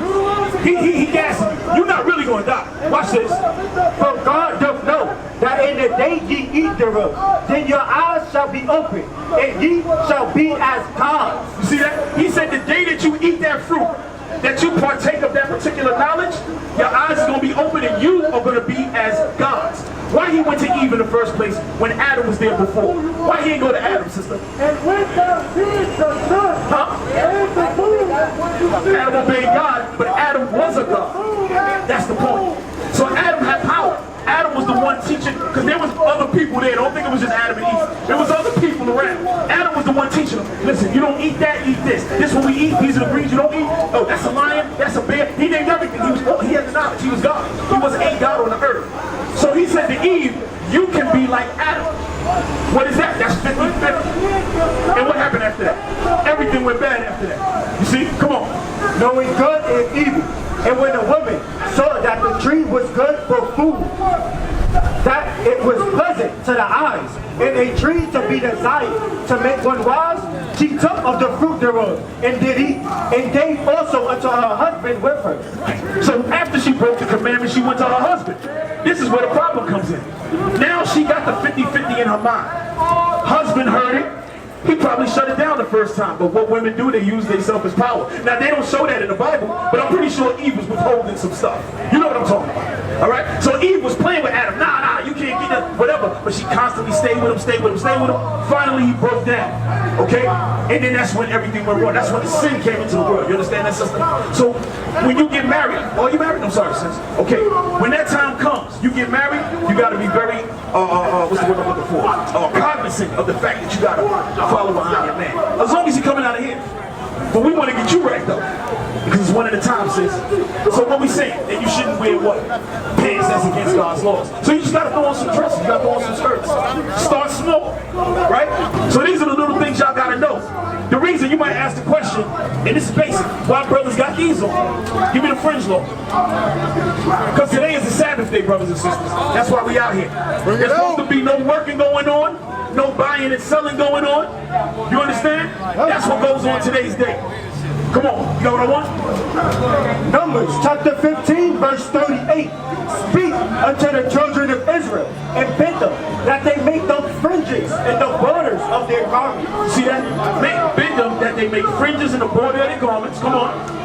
he gassing you. You're not really going to die. Watch this. For God doth know that in the day ye eat thereof, then your eyes shall be open, and ye shall be as gods. You see that? He said the day that you eat that fruit, that you partake of that particular knowledge, your eyes is going to be open and you are going to be as gods. Why he went to Eve in the first place when Adam was there before? Why he ain't go to Adam, sister? And when thou seest the sun, and the moon, Adam obeyed God, but Adam was a god. That's the point. So Adam had power. Adam was the one teaching, because there was other people there. Don't think it was just Adam and Eve. There was other people around. Adam was the one teaching them. Listen, you don't eat that, eat this. This what we eat. These are the breeds you don't eat. Oh, that's a lion. That's a bear. He named everything. He had the knowledge. He was God. He wasn't a God on the earth. So he said to Eve, you can be like Adam. What is that? That's 50-50. And what happened after that? Everything went bad after that. You see? Come on. knowing good and evil. And when the woman saw that the tree was good for food, that it was pleasant to the eyes, and a tree to be desired to make one wise, she took of the fruit thereof, and did eat, and gave also unto her husband with her. So after she broke the commandment, she went to her husband. This is where the problem comes in. Now she got the 50-50 in her mind. Husband heard it. He probably shut it down the first time, but what women do, they use themselves as power. Now, they don't show that in the Bible, but I'm pretty sure Eve was withholding some stuff. You know what I'm talking about, all right? So Eve was playing with Adam. Nah, you can't get that, whatever. But she constantly stayed with him, stayed with him, stayed with him. Finally, he broke down, okay? And then that's when everything went wrong. That's when the sin came into the world. You understand that, sister? So when you get married, oh, you married? I'm sorry, sis. Okay, when that time comes, you get married, you got to be very, what's the word I'm looking for? Cognizant of the fact that you got to follow behind your man. As long as he's coming out of here. But we want to get you right though. Because it's one at a time, sis. So what we say? That you shouldn't wear what? Pants that's against God's laws. So you just got to throw on some dresses. You got to throw on some skirts. Start small. Right? So these are the little things y'all got to know. The reason you might ask the question, and this is basic, why brothers got these on? Give me the fringe law. Because today is the Sabbath day, brothers and sisters. That's why we out here. There's supposed to be no working going on. No buying and selling going on. You understand? That's what goes on today's day. Come on, you know what I want? Numbers chapter 15 verse 38. Speak unto the children of Israel and bid them that they make those fringes and the borders of their garments. See that? Bid them that they make fringes in the border of their garments. Come on.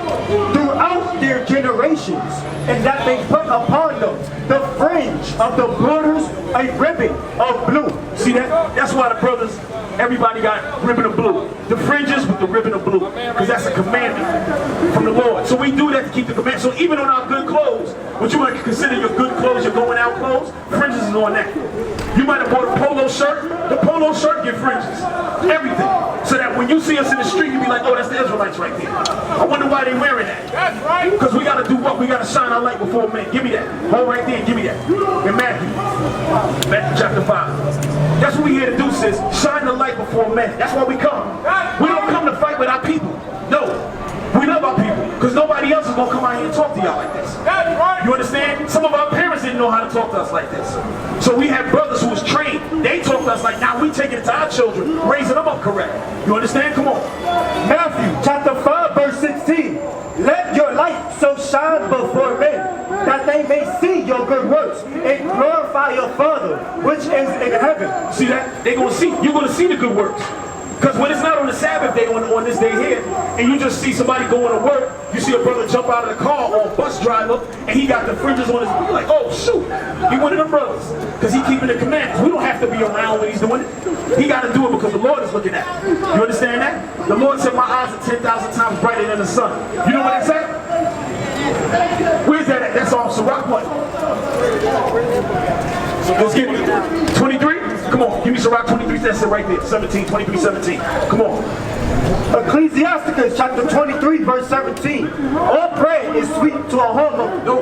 Throughout their generations, and that they put upon them the fringe of the borders a ribbon of blue. See that? That's why the brothers Everybody got ribbon of blue. The fringes with the ribbon of blue. Because that's a commandment from the Lord. So we do that to keep the command. So even on our good clothes, what you might consider your good clothes, your going out clothes, fringes is on that. You might have bought a polo shirt. The polo shirt get fringes. Everything. So that when you see us in the street, you be like, oh, that's the Israelites right there. I wonder why they wearing that. That's right. Because we got to do what? We got to shine our light before men. Give me that. Hold right there. Give me that. In Matthew chapter 5. That's what we here to do, sis. Shine the light before men. That's why we come. We don't come to fight with our people. No. We love our people. Because nobody else is going to come out here and talk to y'all like this. That's right. You understand? Some of our parents didn't know how to talk to us like this. So we had brothers who was trained. They talk to us like, now we taking it to our children, raising them up correct. You understand? Come on. Matthew chapter 5 verse 16. Let your light so shine before men, that they may see your good works and glorify your Father which is in heaven. See that? They're going to see. You're going to see the good works. Because when it's not on the Sabbath day, on this day here, and you just see somebody going to work, you see a brother jump out of the car or a bus driver, and he got the fringes on his, you're like, oh shoot, he one of them brothers. Because he keeping the commandments. We don't have to be around when he's doing it. He got to do it because the Lord is looking at it. You understand that? The Lord said, my eyes are 10,000 times brighter than the sun. You know what that said? Where's that at? That's all. So rock what? Let's get it. 23? Come on, give me Sirach 23, that's it right there. 17, 23, 17. Come on. Ecclesiasticus chapter 23 verse 17. All bread is sweet to a whoremonger. No.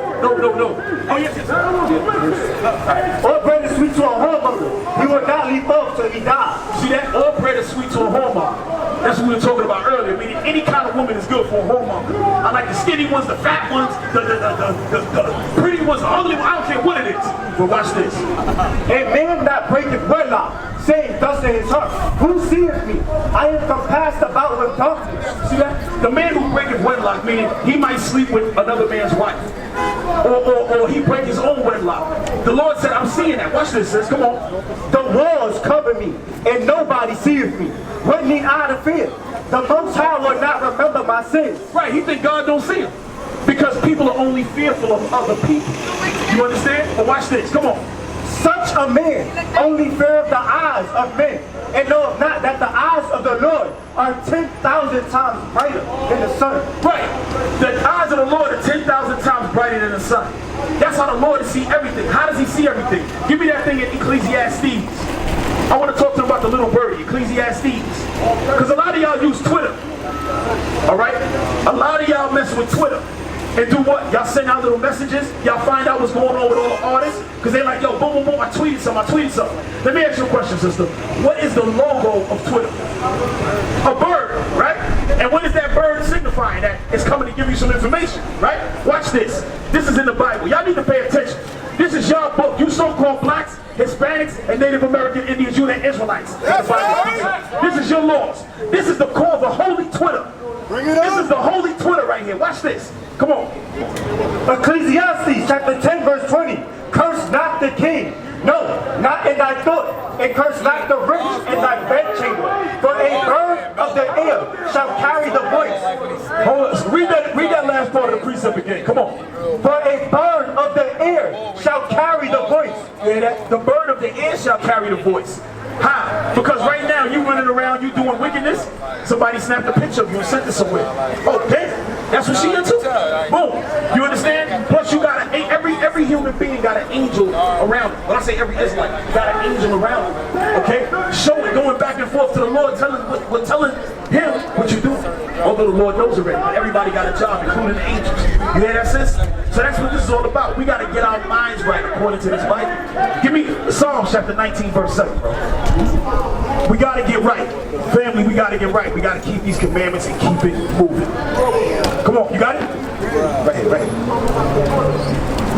Oh, yes. All bread is sweet to a whoremonger. He will not leave off till he dies. See that? All bread is sweet to a whoremonger. That's what we were talking about earlier. Meaning any kind of woman is good for a whoremonger. I like the skinny ones, the fat ones, the pretty ones, the ugly ones. I don't care what it is. But watch this. A man that breaketh wedlock, saying thus in his heart, who seeth me? I am compassed about with darkness. See that? The man who breaketh wedlock, meaning he might sleep with another man's wife. Or he break his own wedlock. The Lord said, I'm seeing that. Watch this, sis. Come on. The walls cover me, and nobody seeth me. What need I to fear? The Most High will not remember my sins. Right, he think God don't see him. Because people are only fearful of other people. You understand? But watch this. Come on. Such a man only feareth the eyes of men, and knoweth not that the eyes of the Lord are 10,000 times brighter than the sun. Right. The eyes of the Lord are 10,000 times brighter than the sun. That's how the Lord sees everything. How does he see everything? Give me that thing in Ecclesiastes. I want to talk to them about the little birdie, Ecclesiastes. Because a lot of y'all use Twitter. Alright? A lot of y'all mess with Twitter. And do what? Y'all send out little messages. Y'all find out what's going on with all the artists. Because they're like, yo, boom, boom, boom, I tweeted something. Let me ask you a question, sister. What is the logo of Twitter? A bird, right? And what is that bird signifying? That it's coming to give you some information, right? Watch this. This is in the Bible. Y'all need to pay attention. This is your book. You so-called blacks, Hispanics, and Native American Indians, you the Israelites. This is your laws. This is the call of the holy Twitter. This is the holy Twitter right here. Watch this. Come on. Ecclesiastes chapter 10 verse 20. Curse not the king. No, not in thy thought. And curse not the rich in thy bedchamber. For a bird of the air shall carry the voice. Hold on. Read that last part of the precept again. Come on. For a bird of the air shall carry the voice. Yeah, that the bird of the air shall carry the voice. How? Because right now you running around, you doing wickedness. Somebody snapped a picture of you and sent it somewhere. Oh, damn. That's what she into? Boom. You understand? Plus you got every human being got an angel around it. When I say every Israelite, got an angel around it. Okay? Showing, going back and forth to the Lord, telling him what you're doing. Although the Lord knows already. Everybody got a job, including the angels. You hear that, sis? So that's what this is all about. We got to get our minds right according to this Bible. Give me Psalms chapter 19, verse 7, bro. We got to get right. Family, we got to get right. We got to keep these commandments and keep it moving. Come on, you got it? Right.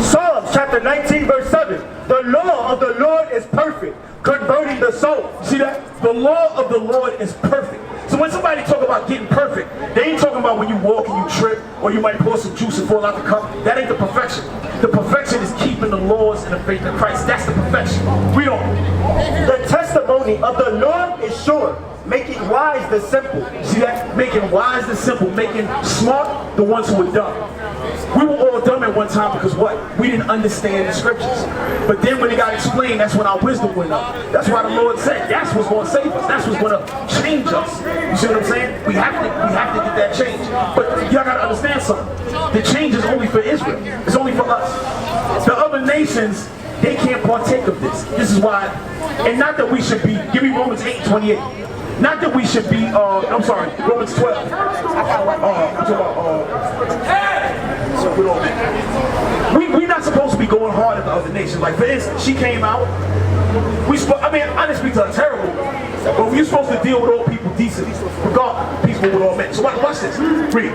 Psalms chapter 19 verse 7. The law of the Lord is perfect, converting the soul. See that? The law of the Lord is perfect. So when somebody talk about getting perfect, they ain't talking about when you walk and you trip, or you might pour some juice and fall out the cup. That ain't the perfection. The perfection is keeping the laws and the faith in Christ. That's the perfection. We don't. The testimony of the Lord is sure, making wise the simple. See that? Making wise the simple, making smart the ones who are dumb. We were all dumb at one time because what? We didn't understand the scriptures. But then when it got explained, that's when our wisdom went up. That's why the Lord said, that's what's going to save us. That's what's going to change us. You see what I'm saying? We have to get that change. But y'all got to understand something. The change is only for Israel. It's only for us. The other nations, they can't partake of this. This is why, and not that we should be, give me Romans 8:28. Not that we should be, I'm sorry, Romans 12. We're not supposed to be going hard at the other nations. Like, for instance, she came out. I didn't speak to her terrible, but we're supposed to deal with all people decently, regardless, peaceful with all men. So watch this. Read.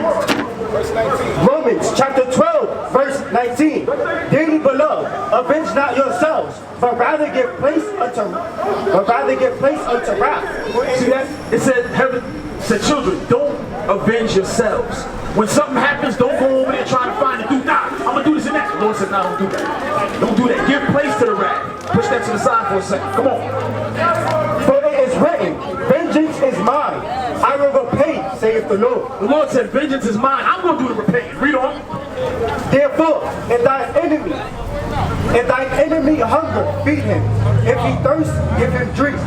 Romans chapter 12, verse 19. Dearly beloved, avenge not yourselves, but rather give place unto wrath. See that? It said, children, don't avenge yourselves. When something happens, don't go over there trying to find it. I'm gonna do this and that. The Lord said, no, don't do that. Don't do that. Give place to the wrath. Push that to the side for a second. Come on. For it is written, vengeance is mine. I will repay, saith the Lord. The Lord said, vengeance is mine. I'm going to do the repaying. Read on. Therefore, if thine enemy hunger, feed him. If he thirst, give him drink.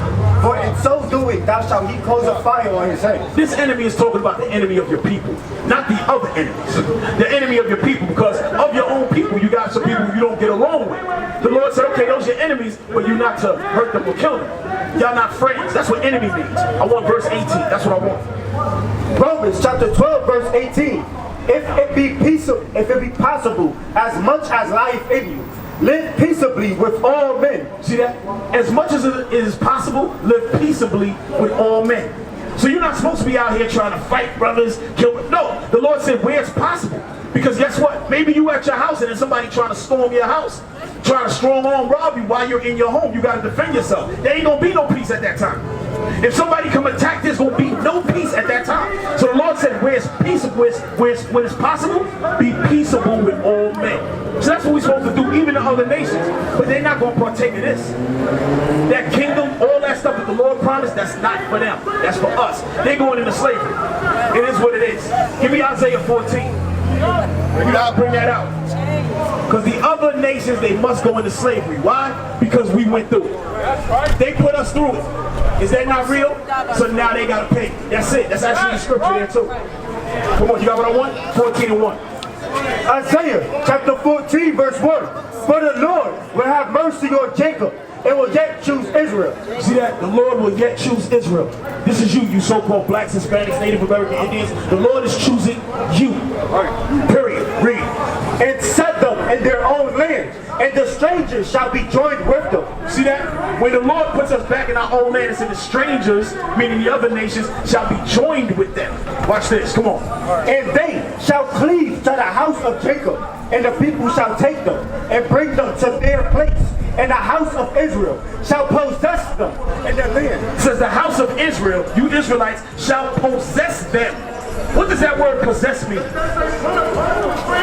For in so doing, thou shalt heap coals of fire on his head. This enemy is talking about the enemy of your people, not the other enemies. The enemy of your people, because of your own people, you got some people you don't get along with. The Lord said, okay, those are your enemies, but you're not to hurt them or kill them. Y'all not friends. That's what enemy means. I want verse 18. That's what I want. Romans chapter 12, verse 18. If it be possible, as much as life in you, live peaceably with all men. See that? As much as it is possible, live peaceably with all men. So you're not supposed to be out here trying to fight brothers, kill. No, the Lord said where it's possible. Because guess what? Maybe you at your house and there's somebody trying to storm your house, trying to strong arm rob you while you're in your home. You got to defend yourself. There ain't gonna be no peace at that time. If somebody come attack, there's gonna be no peace at that time. So the Lord said, where it's peaceable, when it's possible, be peaceable with all men. So that's what we're supposed to do, even in other nations. But they're not gonna partake of this. That kingdom, all that stuff that the Lord promised, that's not for them. That's for us. They're going into slavery. It is what it is. Give me Isaiah 14. You gotta bring that out. Because the other nations, they must go into slavery. Why? Because we went through it. They put us through it. Is that not real? So now they gotta pay. That's it. That's actually the scripture there too. Come on, you got what I want? 14:1. Isaiah chapter 14, verse 1. For the Lord will have mercy on Jacob and will yet choose Israel. See that? The Lord will yet choose Israel. This is you so-called blacks, Hispanics, Native American Indians. The Lord is choosing you. Period. Read. And set them in their own land, and the strangers shall be joined with them. See that? When the Lord puts us back in our own land, it's in the strangers, meaning the other nations, shall be joined with them. Watch this. Come on. And they shall cleave to the house of Jacob, and the people shall take them and bring them to their place. And the house of Israel shall possess them in their land. It says the house of Israel, you Israelites, shall possess them. What does that word possess mean?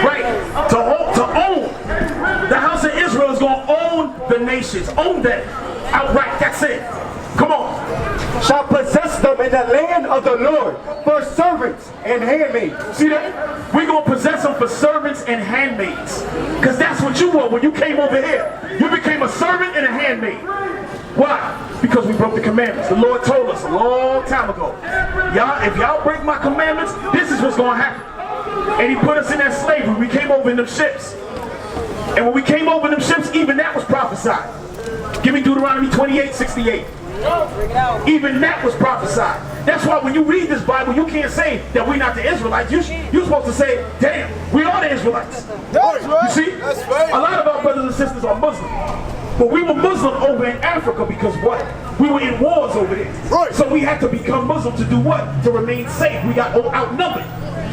Right. To own. The house of Israel is going to own the nations. Own them. Outright. That's it. Come on. Shall possess them in the land of the Lord for servants and handmaids. See that? We're going to possess them for servants and handmaids. Because that's what you were when you came over here. You became a servant and a handmaid. Why? Because we broke the commandments. The Lord told us a long time ago, if y'all break my commandments, this is what's going to happen. And he put us in that slavery. We came over in them ships. And when we came over in them ships, even that was prophesied. Give me Deuteronomy 28:68. Even that was prophesied. That's why when you read this Bible, you can't say that we're not the Israelites. You're supposed to say, damn, we are the Israelites. That's right. You see? That's right. A lot of our brothers and sisters are Muslim. But we were Muslim over in Africa because what? We were in wars over there. Right. So we had to become Muslim to do what? To remain safe. We got outnumbered.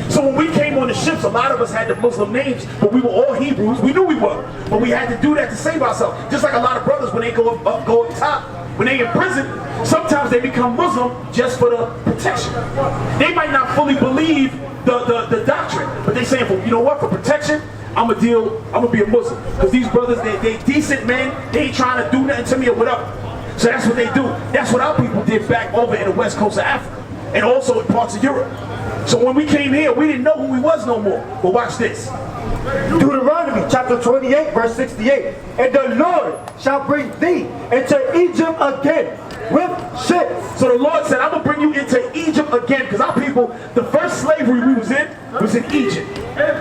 So when we came on the ships, a lot of us had the Muslim names, but we were all Hebrews. We knew we were. But we had to do that to save ourselves. Just like a lot of brothers, when they go up top, when they in prison, sometimes they become Muslim just for the protection. They might not fully believe the doctrine, but they saying, well, you know what, for protection, I'm gonna be a Muslim. Because these brothers, they decent men, they ain't trying to do nothing to me or whatever. So that's what they do. That's what our people did back over in the west coast of Africa and also in parts of Europe. So when we came here, we didn't know who we was no more. But watch this. Deuteronomy chapter 28 verse 68. And the Lord shall bring thee into Egypt again with ships. So the Lord said, I'm going to bring you into Egypt again, because our people, the first slavery we was in Egypt.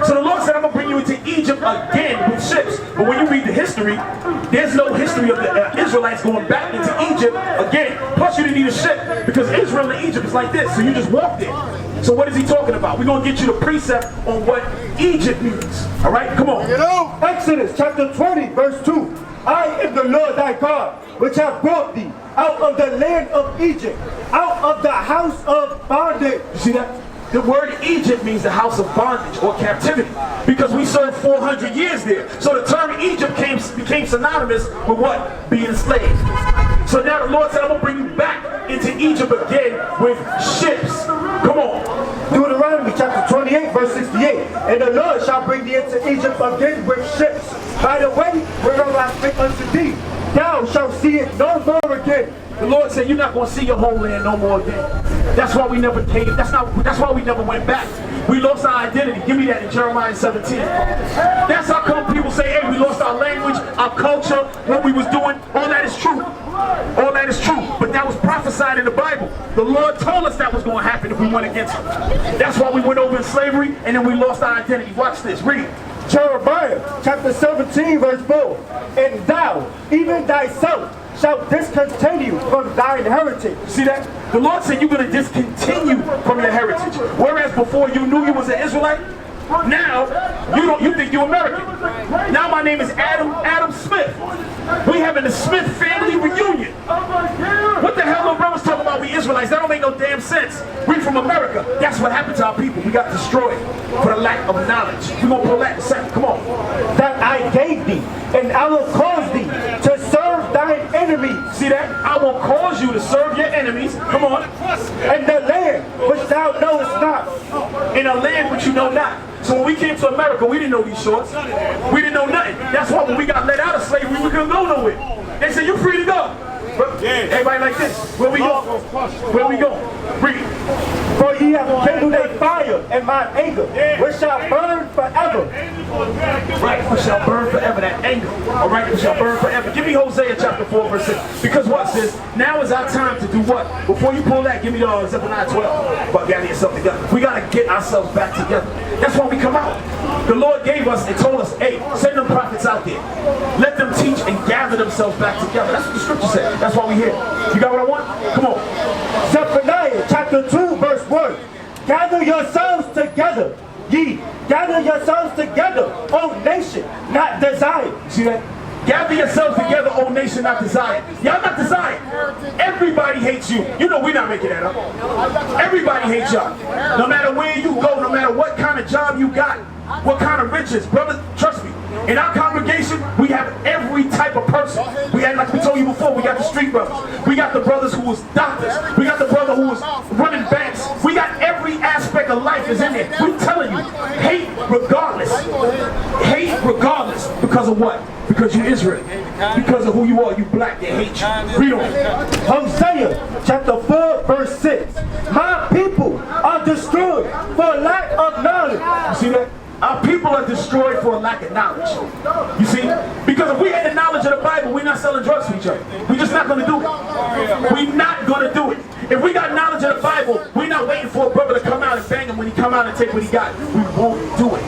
So the Lord said, I'm going to bring you into Egypt again with ships. But when you read the history, there's no history of the Israelites going back into Egypt again. Plus you didn't need a ship, because Israel and Egypt is like this, so you just walk there. So what is he talking about? We're going to get you the precept on what Egypt means. All right, come on. Exodus chapter 20 verse 2. I am the Lord thy God, which have brought thee out of the land of Egypt, out of the house of bondage. You see that? The word Egypt means the house of bondage or captivity, because we served 400 years there. So the term Egypt became synonymous with what? Being enslaved. So now the Lord said, I'm going to bring you back into Egypt again with ships. Come on. Deuteronomy chapter 28 verse 68. And the Lord shall bring thee into Egypt again with ships. By the way, wherever I speak unto thee, thou shalt see it no more again. The Lord said, you're not going to see your homeland no more again. That's why we never came. That's why we never went back. We lost our identity. Give me that in Jeremiah 17. That's how come people say, hey, we lost our language, our culture, what we was doing. All that is true. All that is true. But that was prophesied in the Bible. The Lord told us that was going to happen if we went against him. That's why we went over in slavery and then we lost our identity. Watch this. Read. Jeremiah chapter 17 verse 4. And thou, even thyself, shalt discontinue from thine heritage. See that? The Lord said you're going to discontinue from your heritage. Whereas before you knew you was an Israelite, now you think you're American. Now my name is Adam Smith. We having the Smith family reunion. What the hell little brothers talking about we Israelites? That don't make no damn sense. We from America. That's what happened to our people. We got destroyed for the lack of knowledge. We're going to pull that in a second. Come on. That I gave thee, and I will cause thee to serve thine enemies. See that? I will cause you to serve your enemies. Come on. And the land which thou knowest not. In a land which you know not. So when we came to America, we didn't know these shorts. We didn't know nothing. That's why when we got let out of slavery, we couldn't go nowhere. They said, you're free to go. But everybody like this. Where we go? Where we go? Read. For ye have kindled a fire in mine anger, which shall burn forever. Right, which shall burn forever, that anger. All right, which shall burn forever. Give me Hosea chapter 4, verse 6. Because watch this. Now is our time to do what? Before you pull that, give me Zephaniah 12. But gather yourself together. We got to get ourselves back together. That's why we come out. The Lord gave us and told us, hey, send them prophets out there. Let them teach and gather themselves back together. That's what the scripture said. That's why we're here. You got what I want? Come on. Zephaniah chapter 2 verse 1. Gather yourselves together, ye. Gather yourselves together, O nation, not desire. See that? Gather yourselves together, O nation, not desire. Y'all not desire. Everybody hates you. You know we're not making that up. Everybody hates y'all. No matter where you go, no matter what kind of job you got, what kind of riches, brother, trust me. In our congregation, we have every type of person. We had, like we told you before, we got the street brothers. We got the brothers who was doctors. We got the brother who was running banks. We got every aspect of life is in there. We're telling you, hate regardless. Hate regardless. Because of what? Because you're Israel. Because of who you are, you black, they hate you. Read on. Hosea chapter 4 verse 6. My people are destroyed for lack of knowledge. You see that? Our people are destroyed for a lack of knowledge. You see? Because if we had the knowledge of the Bible, we're not selling drugs to each other. We're just not going to do it. We're not going to do it. If we got knowledge of the Bible, we're not waiting for a brother to come out and bang him when he come out and take what he got. We won't do it.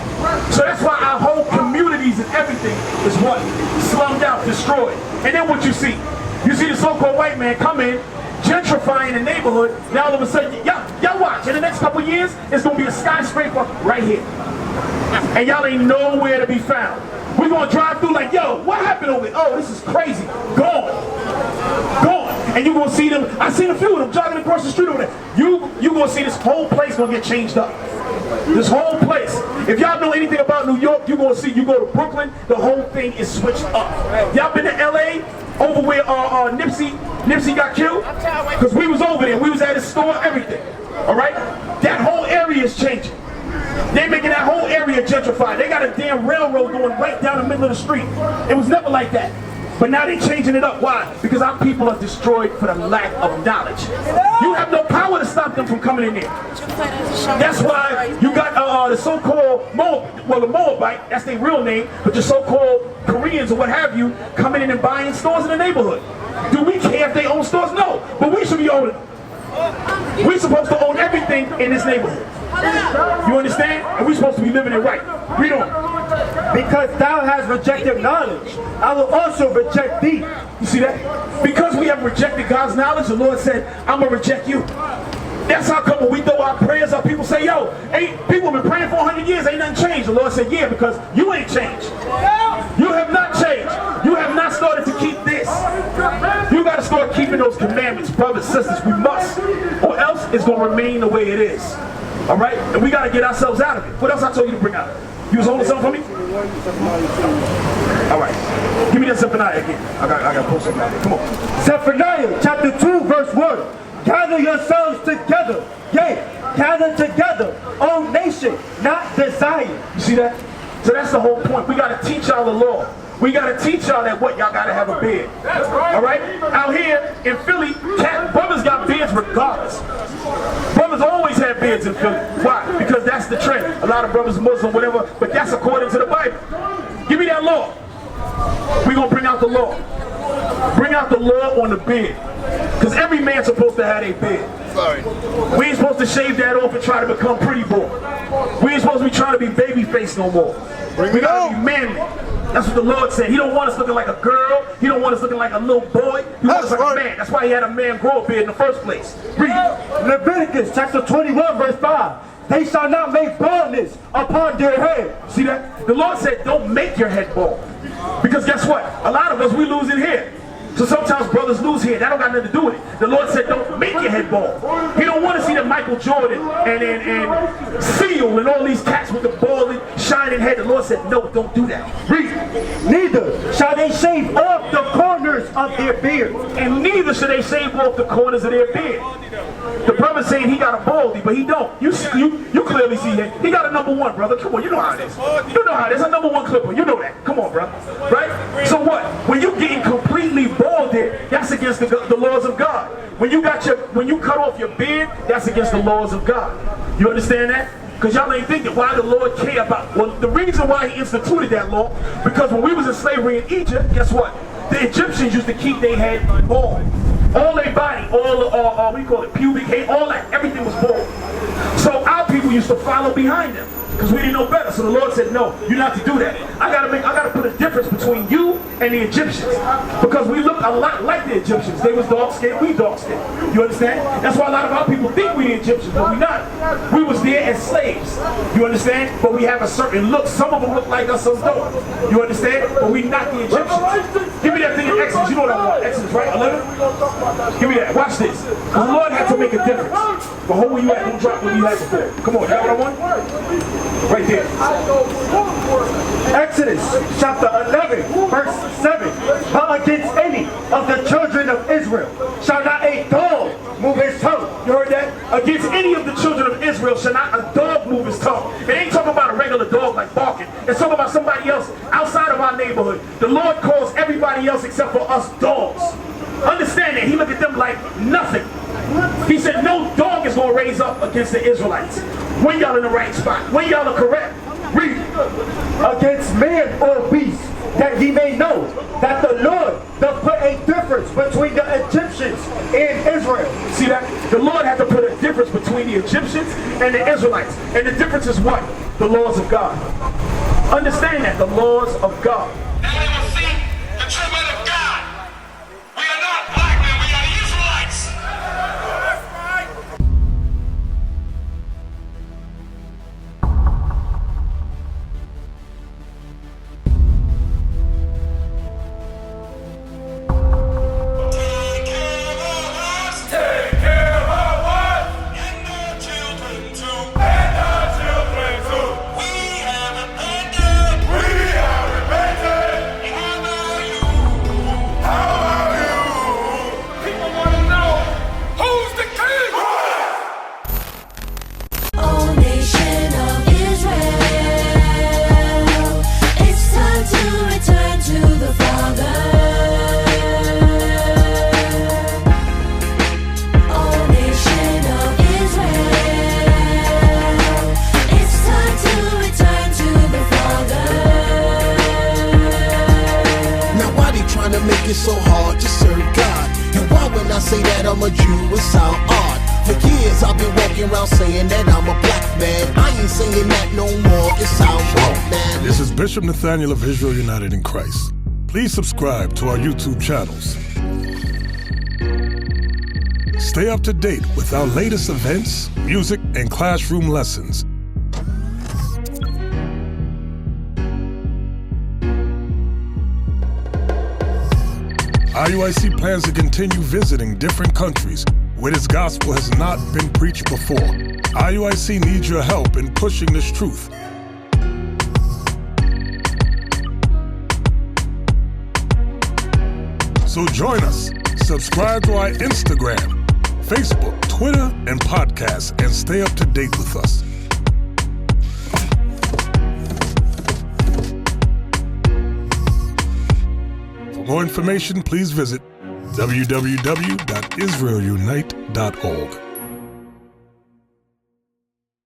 So that's why our whole communities and everything is what? Slummed out, destroyed. And then what you see the so-called white man come in, gentrifying the neighborhood. Now all of a sudden, y'all watch. In the next couple years, it's going to be a skyscraper right here. And y'all ain't nowhere to be found. We're going to drive through like, yo, what happened over here? Oh, this is crazy. Gone. Gone. And you're going to see them. I seen a few of them jogging across the street over there. You're going to see this whole place going to get changed up. This whole place. If y'all know anything about New York, you're going to see, you go to Brooklyn, the whole thing is switched up. Y'all been to LA? Over where Nipsey got killed? Because we was over there. We was at his store, everything. All right? That whole area is changing. They're making that whole area gentrified. They got a damn railroad going right down the middle of the street. It was never like that. But now they're changing it up. Why? Because our people are destroyed for the lack of knowledge. You have no power to stop them from coming in there. That's why you got the so-called the Moabite, that's their real name, but the so-called Koreans or what have you, coming in and buying stores in the neighborhood. Do we care if they own stores? No. But we should be owning them. We're supposed to own everything in this neighborhood. You understand? And we're supposed to be living it right. Read on. Because thou hast rejected knowledge, I will also reject thee. You see that? Because we have rejected God's knowledge, the Lord said, I'm going to reject you. That's how come when we throw our prayers up, people say, yo, people have been praying for 100 years, ain't nothing changed. The Lord said, yeah, because you ain't changed. You have not changed. You have not started to keep this. You got to start keeping those commandments, brothers, sisters. We must. Or else it's going to remain the way it is. All right? And we got to get ourselves out of it. What else I told you to bring out? You was holding something for me? All right. Give me that Zephaniah again. I got to pull something out here. Come on. Zephaniah chapter 2 verse 1. Gather yourselves together. Yea, gather together. O nation, not desire. You see that? So that's the whole point. We got to teach y'all the law. We got to teach y'all that what? Y'all got to have a beard. That's right. All right? Out here in Philly, brothers got beards regardless. Brothers always have beards in Philly. Why? Because that's the trend. A lot of brothers Muslim, whatever, but that's according to the Bible. Give me that law. We're going to bring out the law. Bring out the law on the beard. Because every man's supposed to have a beard. Sorry. We ain't supposed to shave that off and try to become pretty boy. We ain't supposed to be trying to be baby face no more. We gotta be manly. That's what the Lord said. He don't want us looking like a girl. He don't want us looking like a little boy. He wants us like a man. That's why he had a man grow a beard in the first place. Read. Leviticus chapter 21 verse 5. They shall not make baldness upon their head. See that? The Lord said don't make your head bald. Because guess what? A lot of us, we losing hair. So sometimes brothers lose hair. That don't got nothing to do with it. The Lord said don't make your head bald. He don't want to see the Michael Jordan and Seal and all these cats with the bald shining head. The Lord said no, don't do that. Read. Neither shall they shave off the corners of their beard. And neither should they shave off the corners of their beard. The brother's saying he got a baldy, but he don't. You clearly see that. He got a number one, brother. Come on, you know how it is. You know how it is. A number one clipper. You know that. Come on, brother. Right? So what? When you getting completely balded, that's against the laws of God. When you cut off your beard, that's against the laws of God. You understand that? Because y'all ain't thinking why the Lord care about. Well, the reason why he instituted that law, because when we was in slavery in Egypt, guess what? The Egyptians used to keep their head bald. All their body, all what do you call it, pubic hair, all that, everything was bald. So our people used to follow behind them because we didn't know better. So the Lord said, no, you're not to do that. I gotta put a difference between you and the Egyptians because we look a lot like the Egyptians. They was dark skinned, we dark skinned. You understand? That's why a lot of our people think we the Egyptians, but we not. We was there as slaves. You understand? But we have a certain look. Some of them look like us, some don't. You understand? But we not the Egyptians. Give me that thing in Exodus. You know what I want? Exodus, right? 11? Give me that. Watch this. The Lord had to make a difference. But hold where you at. Don't drop what you had before. Come on, you got what I want? Right there. Exodus chapter 11 verse 7. But against any of the children of Israel shall not a dog move his tongue. You heard that? Against any of the children of Israel shall not a dog move his tongue. It ain't talking about a regular dog like barking. It's talking about somebody else outside of our neighborhood. The Lord calls everybody else except for us dogs. Understand that. He looked at them like nothing. He said no dog is going to raise up against the Israelites. When y'all in the right spot. When y'all are correct. Read. Against man or beast, that ye may know that the Lord doth put a difference between the Egyptians and Israel. See that? The Lord had to put a difference between the Egyptians and the Israelites. And the difference is what? The laws of God. Understand that. The laws of God. Now they will see the true men of God. We are not black men, we are the Israelites. That's right. Take care of us. Take care of us. And our children too. And our children too. We have repented. We have repented. saying that I'm a black man. I ain't saying that no more, it sounds wrong, man. This is Bishop Nathaniel of Israel United in Christ. Please subscribe to our YouTube channels. Stay up to date with our latest events, music, and classroom lessons. IUIC plans to continue visiting different countries where this gospel has not been preached before. IUIC needs your help in pushing this truth. So join us. Subscribe to our Instagram, Facebook, Twitter, and podcasts, and stay up to date with us. For more information, please visit www.israelunite.org.